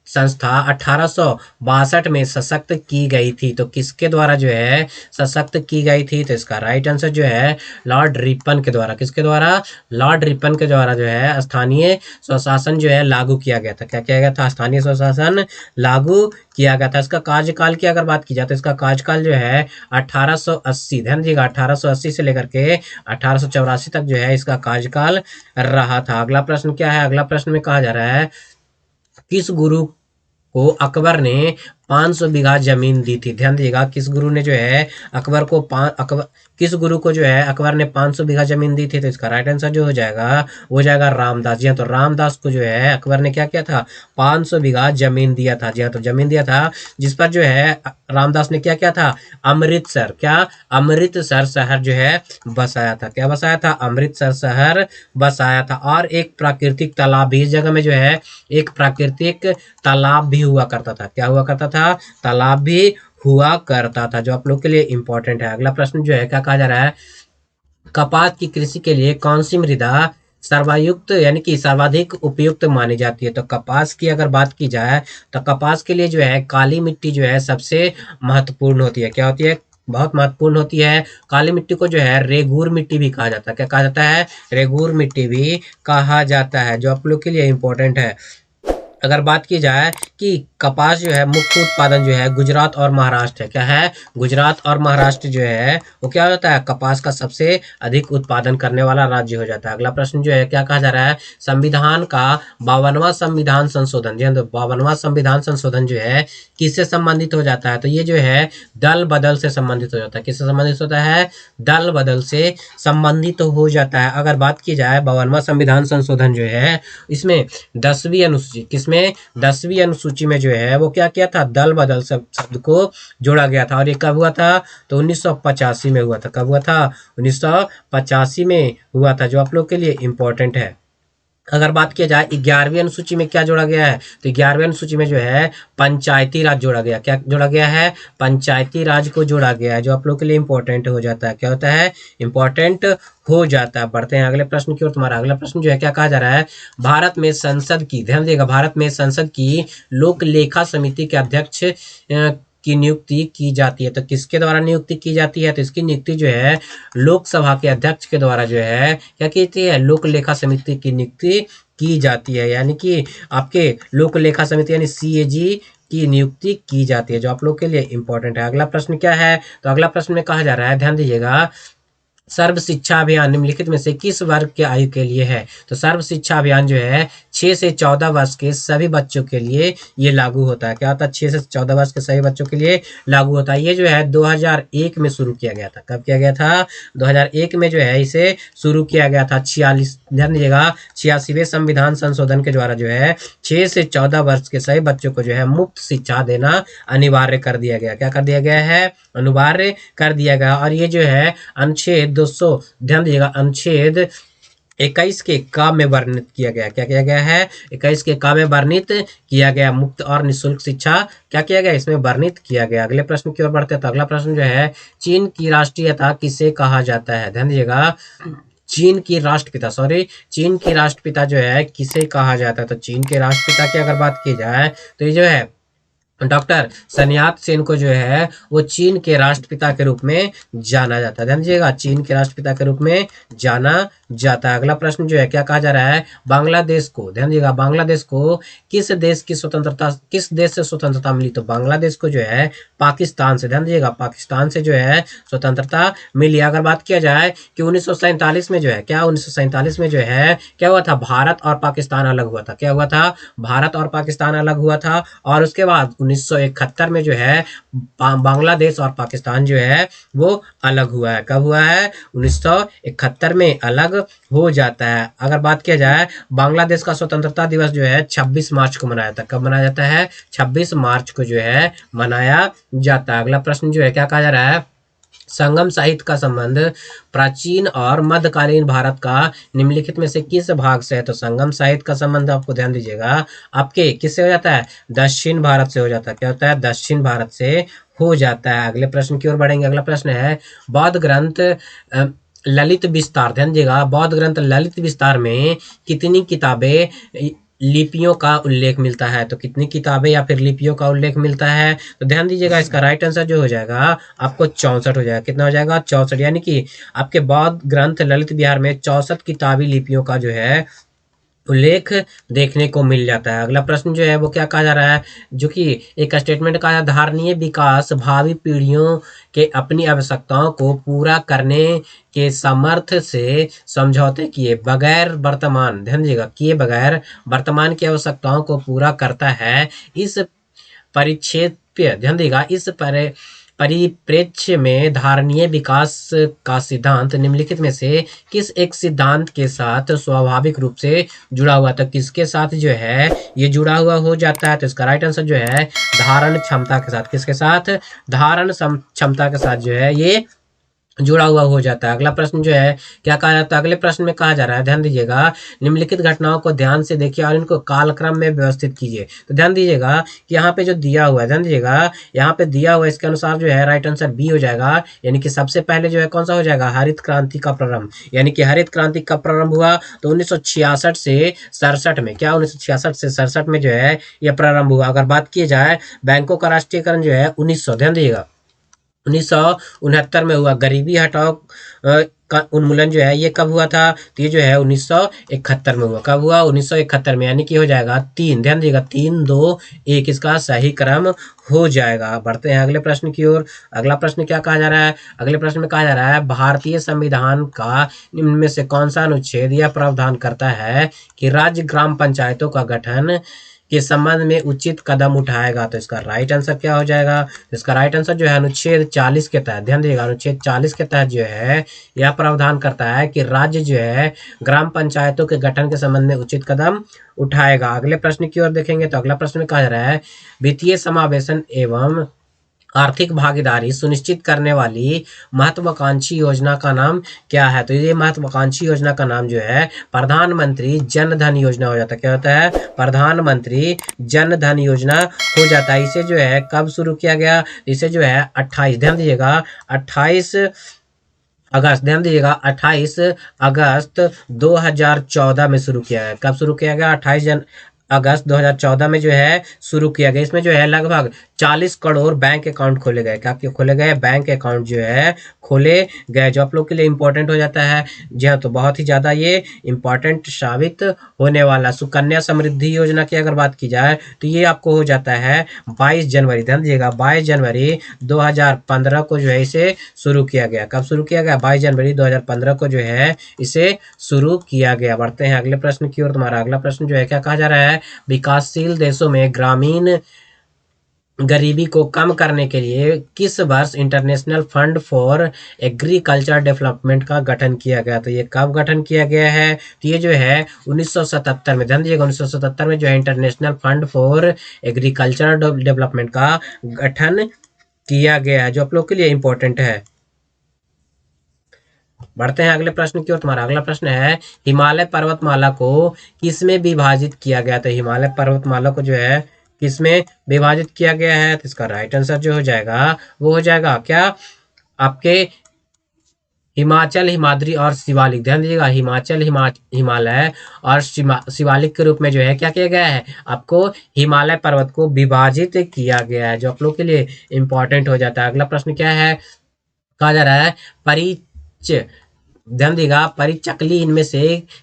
संस्था 1862 में सशक्त की गई थी, तो किसके द्वारा जो है सशक्त की गई थी, तो इसका राइट आंसर जो है लॉर्ड रिपन के द्वारा, किसके द्वारा, लॉर्ड रिपन के द्वारा जो है स्थानीय स्वशासन जो है लागू किया गया था। क्या किया गया था, स्थानीय स्वशासन लागू किया गया था। इसका कार्यकाल की अगर बात की जाए तो इसका कार्यकाल जो है 1880, ध्यान दीजिएगा 1880 से लेकर के 1884 तक जो है इसका कार्यकाल रहा था। अगला प्रश्न क्या है, अगला प्रश्न में कहा जा रहा है किस गुरु को अकबर ने 500 बीघा जमीन दी थी, ध्यान दीजिएगा किस गुरु ने जो है किस गुरु को जो है अकबर ने 500 बीघा जमीन दी थी, तो इसका राइट आंसर जो हो जाएगा वो जाएगा रामदास जी। हाँ, तो रामदास को जो है अकबर ने क्या किया था, 500 बीघा जमीन दिया था। जी हाँ, तो जमीन दिया था जिस पर जो है रामदास ने क्या किया था, अमृतसर, क्या, अमृतसर शहर जो है बसाया था, क्या बसाया था, अमृतसर शहर बसाया था। और एक प्राकृतिक तालाब भी इस जगह में जो है एक प्राकृतिक तालाब भी हुआ करता था, क्या हुआ करता था, तालाब भी हुआ करता था, जो आप लोग के लिए इंपॉर्टेंट है। अगला प्रश्न जो है क्या कहा जा रहा है, कपास की कृषि के लिए कौन सी मृदा सर्वायुक्त यानी कि सर्वाधिक उपयुक्त मानी जाती है, तो कपास की अगर बात की जाए तो कपास के लिए जो है काली मिट्टी जो है सबसे महत्वपूर्ण होती है, क्या होती है, बहुत महत्वपूर्ण होती है। काली मिट्टी को जो है रेगूर मिट्टी भी कहा जाता है, क्या कहा जाता है, रेगूर मिट्टी भी कहा जाता है, जो आप लोग के लिए इंपॉर्टेंट है। अगर बात की जाए कि कपास जो है मुख्य उत्पादन जो है गुजरात और महाराष्ट्र है, क्या है, गुजरात और महाराष्ट्र जो है वो क्या होता है, कपास का सबसे अधिक उत्पादन करने वाला राज्य हो जाता है। अगला प्रश्न जो है क्या कहा जा रहा है, संविधान का 52वां संविधान संशोधन, जी हाँ, तो 52वां संविधान संशोधन जो है किससे संबंधित हो जाता है, तो ये जो है दल बदल से संबंधित हो जाता है। किससे संबंधित होता है, दल बदल से संबंधित हो जाता है। अगर बात की जाए 52वां संविधान संशोधन जो है इसमें 10वीं अनुसूची, किसमें, 10वीं अनुसूची में जो है वो क्या किया था, दल बदल शब्द को जोड़ा गया था। और ये कब हुआ था, तो 1985 में हुआ था। कब हुआ था, 1985 में हुआ था, जो आप लोग के लिए इंपॉर्टेंट है। अगर बात किया जाए 11वीं अनुसूची में क्या जोड़ा गया है, तो 11वीं अनुसूची में जो है पंचायती राज जोड़ा गया। क्या जोड़ा गया है, पंचायती राज को जोड़ा गया है, जो आप लोग के लिए इंपॉर्टेंट हो जाता है। क्या होता है, इंपॉर्टेंट हो जाता है। बढ़ते हैं अगले प्रश्न की ओर। तुम्हारा अगला प्रश्न जो है क्या कहा जा रहा है, भारत में संसद की, ध्यान देगा, भारत में संसद की लोक लेखा समिति के अध्यक्ष की नियुक्ति की जाती है। तो किसके द्वारा नियुक्ति की जाती है, तो इसकी नियुक्ति जो है लोकसभा के अध्यक्ष के द्वारा जो है क्या की है, लोक लेखा समिति की नियुक्ति की जाती है। यानी कि आपके लोक लेखा समिति यानी सीएजी की नियुक्ति की जाती है, जो आप लोग के लिए इंपॉर्टेंट है। अगला प्रश्न क्या है, तो अगला प्रश्न में कहा जा रहा है, ध्यान दीजिएगा, सर्व शिक्षा अभियान निम्नलिखित में से किस वर्ग के आयु के लिए है। तो सर्व शिक्षा अभियान जो है 6 से 14 वर्ष के सभी बच्चों के लिए ये लागू होता है। क्या होता है, 6 से 14 वर्ष के सभी बच्चों के लिए लागू होता है। ये जो है 2001 में शुरू किया गया था। कब किया गया था, 2001 में जो है इसे शुरू किया गया था। 46, ध्यान दीजिएगा, 86वें संविधान संशोधन के द्वारा जो है 6 से 14 वर्ष के सभी बच्चों को जो है मुफ्त शिक्षा देना अनिवार्य कर दिया गया। क्या कर दिया गया है, अनिवार्य कर दिया गया। और ये जो है अनुच्छेद 200, ध्यान दीजिएगा, अनुच्छेद 21 के का में वर्णित किया गया। क्या किया गया है, 21 के का में वर्णित किया गया। मुफ्त और निःशुल्क शिक्षा क्या किया गया, इसमें वर्णित किया गया। अगले प्रश्न की ओर बढ़ते हैं। तो अगला प्रश्न जो है, चीन की राष्ट्रीयता किसे कहा जाता है। ध्यान दीजिएगा, चीन की राष्ट्रपिता, सॉरी, चीन की राष्ट्रपिता जो है किसे कहा जाता है। तो चीन के राष्ट्रपिता की अगर बात की जाए तो ये जो है डॉक्टर sun यat-सेन को जो है वो चीन के राष्ट्रपिता के रूप में जाना जाता है। ध्यान दीजिएगा, चीन के राष्ट्रपिता के रूप में जाना जाता है। अगला प्रश्न जो है क्या कहा जा रहा है, बांग्लादेश को, ध्यान दीजिएगा, बांग्लादेश को किस देश की स्वतंत्रता, किस देश से स्वतंत्रता मिली। तो बांग्लादेश को जो है पाकिस्तान से, ध्यान दीजिएगा, पाकिस्तान से जो है स्वतंत्रता मिली। अगर बात किया जाए कि 1947 में जो है क्या, 1947 में जो है क्या हुआ था, भारत और पाकिस्तान अलग हुआ था। क्या हुआ था, भारत और पाकिस्तान अलग हुआ था। और उसके बाद 1971 में जो है बांग्लादेश और पाकिस्तान जो है वो अलग हुआ है। कब हुआ है, 1971 में अलग हो जाता है। अगर बात किया जाए बांग्लादेश का स्वतंत्रता दिवस जो है 26 मार्च को मनाया जाता है। कब मनाया जाता है, 26 मार्च को जो है मनाया जाता है। अगला प्रश्न जो है क्या कहा जा रहा है, संगम साहित्य का संबंध प्राचीन और मध्यकालीन भारत का निम्नलिखित में से किस भाग से है। तो संगम साहित्य का संबंध आपको ध्यान दीजिएगा आपके किससे हो जाता है, दक्षिण भारत से हो जाता है। क्या होता है, दक्षिण भारत से हो जाता है। अगले प्रश्न की ओर बढ़ेंगे। अगला प्रश्न है, बौद्ध ग्रंथ ललित विस्तार, ध्यान दीजिएगा, बौद्ध ग्रंथ ललित विस्तार में कितनी किताबें लिपियों का उल्लेख मिलता है। तो कितनी किताबें या फिर लिपियों का उल्लेख मिलता है, तो ध्यान दीजिएगा इसका राइट आंसर जो हो जाएगा आपको 64 हो जाएगा। कितना हो जाएगा, 64। यानी कि आपके बौद्ध ग्रंथ ललित विहार में 64 किताबी लिपियों का जो है उल्लेख देखने को मिल जाता है। अगला प्रश्न जो है वो क्या कहा जा रहा है, जो कि एक स्टेटमेंट का है, धारणीय विकास भावी पीढ़ियों के अपनी आवश्यकताओं को पूरा करने के सामर्थ्य से समझौते किए बगैर वर्तमान, ध्यान दीजिएगा, किए बगैर वर्तमान की आवश्यकताओं को पूरा करता है। इस परिक्षेप्य, ध्यान दीजिएगा, इस परिप्रेक्ष्य में धारणीय विकास का सिद्धांत निम्नलिखित में से किस एक सिद्धांत के साथ स्वाभाविक रूप से जुड़ा हुआ था। किसके साथ जो है ये जुड़ा हुआ हो जाता है, तो इसका राइट आंसर जो है धारण क्षमता के साथ, किसके साथ, धारण क्षमता के साथ जो है ये जुड़ा हुआ हो जाता है। अगला प्रश्न जो है क्या कहा जाता है, अगले प्रश्न में कहा जा रहा है, ध्यान दीजिएगा, निम्नलिखित घटनाओं को ध्यान से देखिए और इनको कालक्रम में व्यवस्थित कीजिए। तो ध्यान दीजिएगा कि यहाँ पे जो दिया हुआ है, ध्यान दीजिएगा यहाँ पे दिया हुआ है, इसके अनुसार जो है राइट आंसर बी हो जाएगा। यानी कि सबसे पहले जो है कौन सा हो जाएगा, हरित क्रांति का प्रारंभ। यानी कि हरित क्रांति कब प्रारंभ हुआ, तो 1966 से 67 में, क्या 1966 से 67 में जो है यह प्रारंभ हुआ। अगर बात की जाए बैंकों का राष्ट्रीयकरण जो है 1900, ध्यान दीजिएगा, 1969 में हुआ। गरीबी हटाओ इसका उन्मूलन जो है ये कब हुआ था, तो ये जो है 1971 में हुआ। कब हुआ, 1971 में, यानी कि हो जाएगा 3, ध्यान दीजिएगा 3 2 1 इसका सही क्रम हो जाएगा। बढ़ते हैं अगले प्रश्न की ओर। अगला प्रश्न क्या कहा जा रहा है, अगले प्रश्न में कहा जा रहा है भारतीय संविधान का निम्न में से कौन सा अनुच्छेद यह प्रावधान करता है कि राज्य ग्राम पंचायतों का गठन के संबंध में उचित कदम उठाएगा। तो इसका राइट आंसर क्या हो जाएगा, इसका राइट आंसर जो है अनुच्छेद 40 के तहत, ध्यान दीजिएगा अनुच्छेद 40 के तहत जो है यह प्रावधान करता है कि राज्य जो है ग्राम पंचायतों के गठन के संबंध में उचित कदम उठाएगा। अगले प्रश्न की ओर देखेंगे तो अगला प्रश्न में कहा जा रहा है वित्तीय समावेशन एवं आर्थिक भागीदारी सुनिश्चित करने वाली महत्वाकांक्षी योजना का नाम क्या है। तो ये महत्वाकांक्षी योजना का नाम जो है प्रधानमंत्री जन धन योजना हो जाता है। क्या होता है, प्रधानमंत्री जन धन योजना हो जाता है। इसे जो है कब शुरू किया गया, इसे जो है 28, ध्यान दीजिएगा 28 अगस्त, ध्यान दीजिएगा 28 अगस्त 2014 में शुरू किया गया। कब शुरू किया गया, 28 अगस्त 2014 में जो है शुरू किया गया। इसमें जो है लगभग 40 करोड़ बैंक अकाउंट खोले गए। क्या खोले गए, बैंक अकाउंट जो है खोले गए, जो आप लोग के लिए इंपॉर्टेंट हो जाता है। जी हाँ, तो बहुत ही ज़्यादा ये इंपॉर्टेंट साबित होने वाला। सुकन्या समृद्धि योजना की अगर बात की जाए तो ये आपको हो जाता है 22 जनवरी, ध्यान दीजिएगा 22 जनवरी 2015 को जो है इसे शुरू किया गया। कब शुरू किया गया, 22 जनवरी 2015 को जो है इसे शुरू किया गया। बढ़ते हैं अगले प्रश्न की ओर। तुम्हारा अगला प्रश्न जो है क्या कहा जा रहा है, विकासशील देशों में ग्रामीण गरीबी को कम करने के लिए किस वर्ष international fund for agriculture development का गठन किया गया। तो ये कब गठन किया गया है, तो ये जो है 1977 में, ध्यान दीजिएगा 1977 में जो है international fund for agriculture development का गठन किया गया है, जो आप लोग के लिए इंपॉर्टेंट है। बढ़ते हैं अगले प्रश्न की ओर। तुम्हारा अगला प्रश्न है हिमालय पर्वतमाला को किसमें विभाजित किया गया। तो हिमालय पर्वतमाला को जो है किसमें विभाजित किया गया है, तो इसका राइट आंसर जो हो जाएगा वो हो जाएगा क्या, आपके हिमाचल, हिमाद्री और शिवालिक। ध्यान दीजिएगा हिमाचल, हिमालय और शिवालिक के रूप में जो है क्या किया गया है, आपको हिमालय पर्वत को विभाजित किया गया है, जो आप लोग के लिए इंपॉर्टेंट हो जाता है। अगला प्रश्न क्या है, कहा जा रहा है परिच, ध्यान देगा परिचकली इनमें से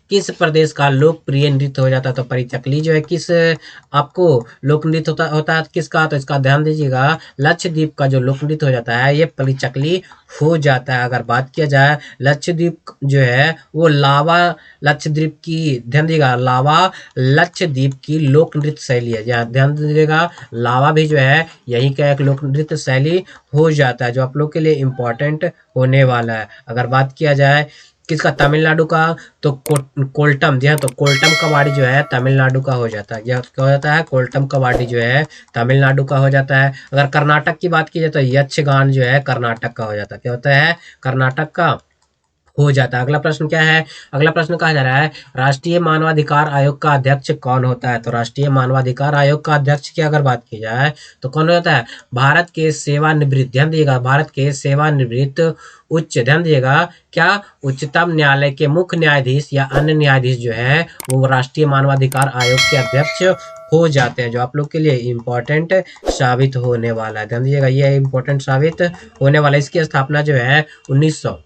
किस प्रदेश का लोकप्रिय नृत्य हो जाता है। तो परिचकली जो है किस आपको लोक नृत्य होता है किसका, तो इसका ध्यान दीजिएगा लक्षद्वीप का जो लोक नृत्य हो जाता है ये परिचकली हो जाता है। अगर बात किया जाए लक्षद्वीप जो है वो लावा लक्षद्वीप की, ध्यान दीजिएगा लावा लक्षद्वीप की लोक नृत्य शैली है। जहाँ ध्यान दीजिएगा लावा भी जो है यही का एक लोक नृत्य शैली हो जाता है, जो आप लोग के लिए इम्पोर्टेंट होने वाला है। अगर बात किया जाए किसका, तमिलनाडु का, तो कोल्टम, जी हाँ, तो कोल्टम कवाड़ी जो है तमिलनाडु का हो जाता है। क्या हो जाता है, कोल्टम कवाड़ी जो है तमिलनाडु का हो जाता है। अगर कर्नाटक की बात की जाए तो यक्षगान जो है कर्नाटक का हो जाता है। क्या होता है, कर्नाटक का हो जाता है। अगला प्रश्न क्या है, अगला प्रश्न कहा जा रहा है राष्ट्रीय मानवाधिकार आयोग का अध्यक्ष कौन होता है। तो राष्ट्रीय मानवाधिकार आयोग का अध्यक्ष की अगर बात की जाए तो कौन होता है, भारत के सेवानिवृत्त, ध्यान दीजिएगा भारत के सेवानिवृत्त उच्च, ध्यान दीजिएगा क्या, उच्चतम न्यायालय के मुख्य न्यायाधीश या अन्य न्यायाधीश जो है वो राष्ट्रीय मानवाधिकार आयोग के अध्यक्ष हो जाते हैं, जो आप लोग के लिए इम्पोर्टेंट साबित होने वाला है। ध्यान दीजिएगा ये इम्पोर्टेंट साबित होने वाला है। इसकी स्थापना जो है 1900,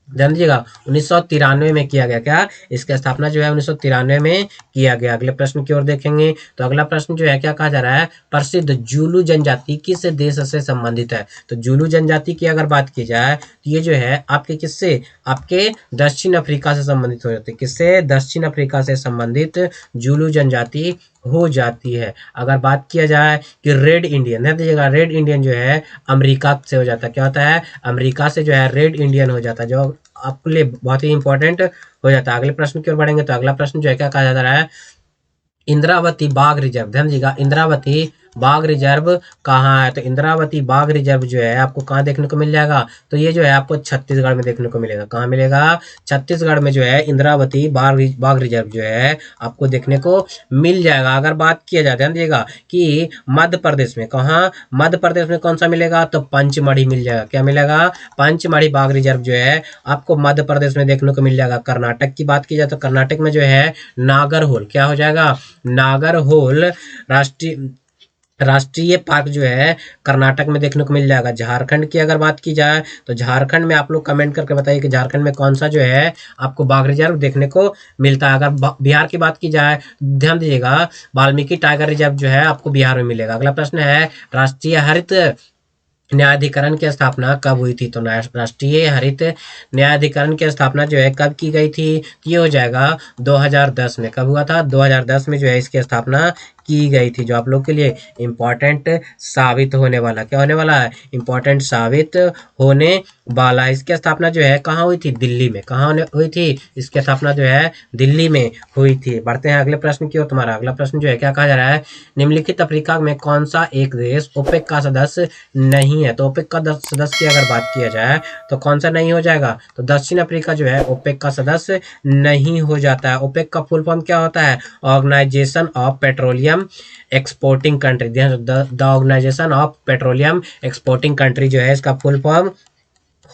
ध्यान दीजिएगा 1993 में किया गया। क्या, इसकी स्थापना जो है 1993 में किया गया। अगले प्रश्न की ओर देखेंगे तो अगला प्रश्न जो है क्या कहा जा रहा है, प्रसिद्ध जुलू जनजाति किस देश से संबंधित है। तो जुलू जनजाति की अगर बात की जाए तो ये जो है आपके किससे, आपके दक्षिण अफ्रीका से संबंधित हो जाती है। किससे, दक्षिण अफ्रीका से संबंधित जुलू जनजाति हो जाती है। अगर बात किया जाए कि रेड इंडियन, ध्यान दीजिएगा रेड इंडियन जो है अमेरिका से हो जाता है। क्या होता है, अमेरिका से जो है रेड इंडियन हो जाता है, जो आपके लिए बहुत ही इंपॉर्टेंट हो जाता है। अगले प्रश्न की ओर बढ़ेंगे तो अगला प्रश्न जो है क्या कहा जा रहा है, इंद्रावती बाघ रिजर्व, ध्यान दीजिएगा इंद्रावती बाघ रिजर्व कहाँ है। तो इंद्रावती बाघ रिजर्व जो है आपको कहाँ देखने को मिल जाएगा, तो ये जो है आपको छत्तीसगढ़ में देखने को मिलेगा। कहाँ मिलेगा, छत्तीसगढ़ में जो है इंद्रावती बाघ रिजर्व जो है आपको देखने को मिल जाएगा। अगर बात किया जाए, ध्यान दीजिएगा कि मध्य प्रदेश में, कहाँ, मध्य प्रदेश में कौन सा मिलेगा, तो पंचमढ़ी मिल जाएगा। क्या मिलेगा, पंचमढ़ी बाघ रिजर्व जो है आपको मध्य प्रदेश में देखने को मिल जाएगा। कर्नाटक की बात की जाए तो कर्नाटक में जो है नागरहोल, क्या हो जाएगा, नागरहोल राष्ट्रीय राष्ट्रीय पार्क जो है कर्नाटक में देखने को मिल जाएगा। झारखंड की अगर बात की जाए तो झारखंड में आप लोग कमेंट करके बताइए कि झारखंड में कौन सा जो है आपको बाघ रिजर्व देखने को मिलता है। अगर बिहार की बात की जाए, ध्यान दीजिएगा, वाल्मीकि टाइगर रिजर्व जो है आपको बिहार में मिलेगा। अगला प्रश्न है, राष्ट्रीय हरित न्यायाधिकरण की स्थापना कब हुई थी? तो राष्ट्रीय हरित न्यायाधिकरण की स्थापना जो है कब की गई थी? तो ये हो जाएगा 2010 में। कब हुआ था? 2010 में जो है इसकी स्थापना की गई थी, जो आप लोग के लिए इंपॉर्टेंट साबित होने वाला। क्या होने वाला है? इंपॉर्टेंट साबित होने वाला। इसकी स्थापना जो है कहाँ हुई थी? दिल्ली में। कहाँ हुई थी? इसकी स्थापना जो है दिल्ली में हुई थी। बढ़ते हैं अगले प्रश्न की ओर। तुम्हारा अगला प्रश्न जो है क्या कहा जा रहा है? निम्नलिखित अफ्रीका में कौन सा एक देश ओपेक का सदस्य नहीं है? तो ओपेक का सदस्य की अगर बात किया जाए तो कौन सा नहीं हो जाएगा? तो दक्षिण अफ्रीका जो है ओपेक का सदस्य नहीं हो जाता है। ओपेक का फुल फॉर्म क्या होता है? Organisation of petroleum exporting country. The organisation of petroleum exporting country जो है इसका फुल फॉर्म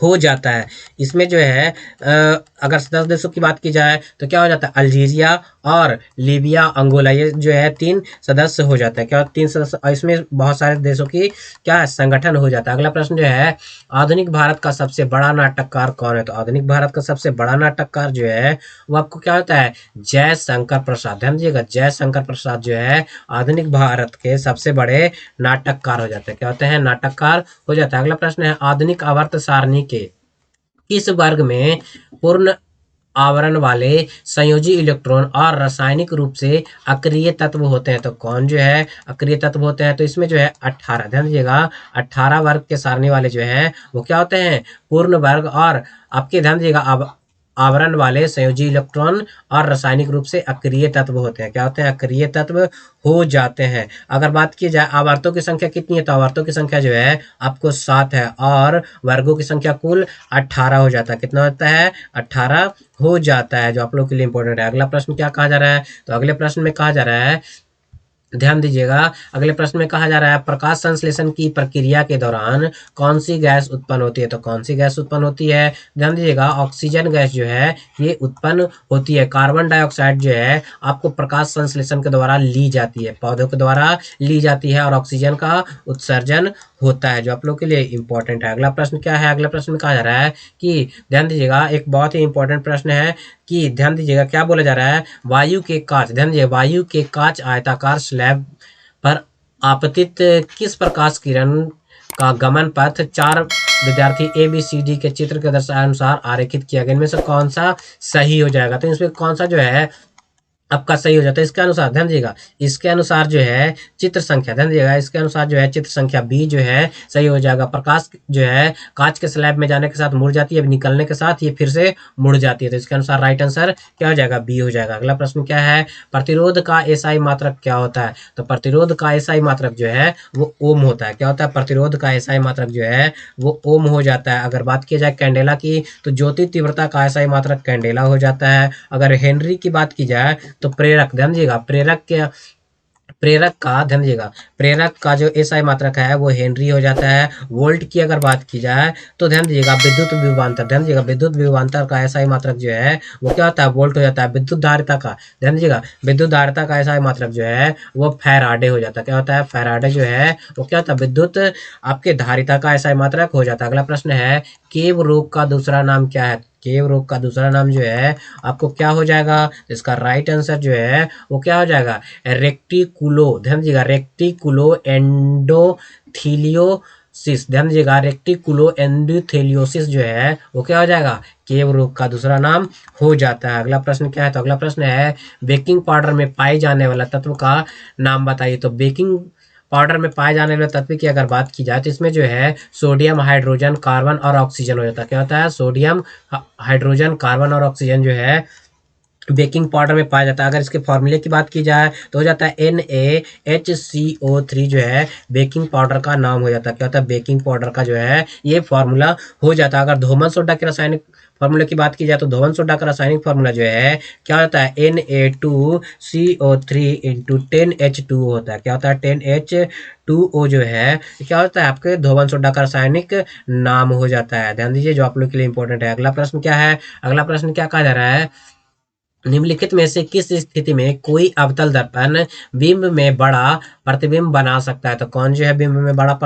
हो जाता है। इसमें जो है अगर 10 देशों की बात की जाए तो क्या हो जाता है? अल्जीरिया और लीबिया, अंगोला, ये जो है 3 सदस्य हो जाता है। क्या 3 सदस्य? और इसमें बहुत सारे देशों की क्या है? संगठन हो जाता है। अगला प्रश्न जो है, आधुनिक भारत का सबसे बड़ा नाटककार कौन है? तो आधुनिक भारत का सबसे बड़ा नाटककार जो है वो आपको क्या होता है? जयशंकर प्रसाद। ध्यान दीजिएगा, जयशंकर प्रसाद जो है आधुनिक भारत के सबसे बड़े नाटककार हो जाते हैं। क्या होते हैं? नाटककार हो जाता है। अगला प्रश्न है, आधुनिक आवर्त सारणी के किस वर्ग में पूर्ण आवरण वाले संयोजी इलेक्ट्रॉन और रासायनिक रूप से अक्रिय तत्व होते हैं? तो कौन जो है अक्रिय तत्व होते हैं? तो इसमें जो है 18, ध्यान दीजिएगा, 18 वर्ग के सारणी वाले जो है वो क्या होते हैं? पूर्ण वर्ग और आपके, ध्यान दीजिएगा, आवरण वाले संयोजी इलेक्ट्रॉन और रासायनिक रूप से अक्रिय तत्व होते हैं। क्या होते हैं? अक्रिय तत्व हो जाते हैं। अगर बात की जाए आवर्तों की संख्या कितनी है, तो आवर्तों की संख्या जो है आपको 7 है और वर्गों की संख्या कुल 18 हो जाता है। कितना होता है? 18 हो जाता है, जो आप लोग के लिए इंपॉर्टेंट है। अगला प्रश्न क्या कहा जा रहा है? तो अगले प्रश्न में कहा जा रहा है, ध्यान दीजिएगा, अगले प्रश्न में कहा जा रहा है, प्रकाश संश्लेषण की प्रक्रिया के दौरान कौन सी गैस उत्पन्न होती है? तो कौन सी गैस उत्पन्न होती है? ध्यान दीजिएगा, ऑक्सीजन गैस जो है ये उत्पन्न होती है। कार्बन डाइऑक्साइड जो है आपको प्रकाश संश्लेषण के द्वारा ली जाती है, पौधों के द्वारा ली जाती है, और ऑक्सीजन का उत्सर्जन होता है, जो आप लोग के लिए इंपॉर्टेंट है। अगला प्रश्न क्या है? अगला प्रश्न में कहा जा रहा है कि, ध्यान दीजिएगा, एक बहुत ही इंपॉर्टेंट प्रश्न है कि, ध्यान दीजिएगा, क्या बोला जा रहा है? वायु के कांच, ध्यान दीजिए, वायु के कांच आयताकार स्लैब पर आपतित किस प्रकाश किरण का गमन पथ 4 विद्यार्थी ए बी सी डी के चित्र के दर्शानुसार आरेखित किया गया? इनमें से कौन सा सही हो जाएगा? तो इसमें कौन सा जो है आपका सही हो जाता है? इसके अनुसार, ध्यान दीजिएगा, इसके अनुसार जो है चित्र संख्या, ध्यान दीजिएगा, इसके अनुसार जो है चित्र संख्या बी जो है सही हो जाएगा। प्रकाश जो है कांच के स्लैब में जाने के साथ मुड़ जाती है, निकलने के साथ ये फिर से मुड़ जाती है, तो इसके अनुसार राइट आंसर क्या हो जाएगा? बी हो जाएगा। अगला प्रश्न क्या है? प्रतिरोध का एसआई मात्रक क्या होता है? तो प्रतिरोध का एसआई मात्रक जो है वो ओम होता है। क्या होता है? प्रतिरोध का एसआई मात्रक जो है वो ओम हो जाता है। अगर बात की जाए कैंडेला की, तो ज्योति तीव्रता का एसआई मात्रक कैंडेला हो जाता है। अगर हेनरी की बात की जाए तो प्रेरक, ध्यान दीजिएगा, प्रेरक का, ध्यान दीजिएगा, प्रेरक का जो एसआई मात्रक है वो हेनरी हो जाता है। वोल्ट की अगर बात की जाए तो ध्यान दीजिएगा विद्युत विभवांतर, ध्यान दीजिएगा, विद्युत विभवांतर का एसआई मात्रक जो है वो क्या होता है? वोल्ट हो जाता है। विद्युत धारिता का, ध्यान दीजिएगा, विद्युत धारिता का एसआई मात्रक जो है वो फैराडे हो जाता है। क्या होता है? फैराडे जो है वो क्या होता है? विद्युत आपके धारिता का एसआई मात्रक हो जाता है। अगला प्रश्न है, केव रोग का दूसरा नाम क्या है? केव रोग का दूसरा नाम जो है आपको क्या हो जाएगा? इसका राइट आंसर जो है वो क्या हो जाएगा? रेक्टिकुलो, ध्यान दीजिएगा, रेक्टिकुलो एंडोथीलियोसिस, ध्यान दीजिएगा, रेक्टिकुलो एंडोथेलियोसिस जो है वो क्या हो जाएगा? केव रोग का दूसरा नाम हो जाता है। अगला प्रश्न क्या है? तो अगला प्रश्न है, बेकिंग पाउडर में पाए जाने वाला तत्व का नाम बताइए। तो बेकिंग पाउडर में पाए जाने वाले तत्व की अगर बात की जाए तो इसमें जो है सोडियम, हाइड्रोजन, कार्बन और ऑक्सीजन हो जाता है। क्या होता है? सोडियम, हाइड्रोजन, कार्बन और ऑक्सीजन जो है बेकिंग पाउडर में पाया जाता है। अगर इसके फॉर्मूले की बात की जाए तो हो जाता है NaHCO3 जो है बेकिंग पाउडर का नाम हो जाता है। क्या होता है? बेकिंग पाउडर का जो है ये फॉर्मूला हो जाता है। अगर धोमन सोडा के रासायनिक फॉर्मूले की बात की जाए तो धोमन सोडा का रासायनिक फॉर्मूला जो है क्या होता है? Na2CO3 इंटू 10H2 होता है। क्या होता है? 10H2O जो है क्या होता है? आपके धोमन सोडा का रासायनिक नाम हो जाता है। ध्यान दीजिए, जो आप लोग के लिए इंपॉर्टेंट है। अगला प्रश्न क्या है? अगला प्रश्न क्या कहा जा रहा है? निम्नलिखित में से किस स्थिति में कोई अवतल दर्पण बिंब में बड़ा प्रतिबिंब बना सकता है? तो कौन जो है बिंब में बड़ा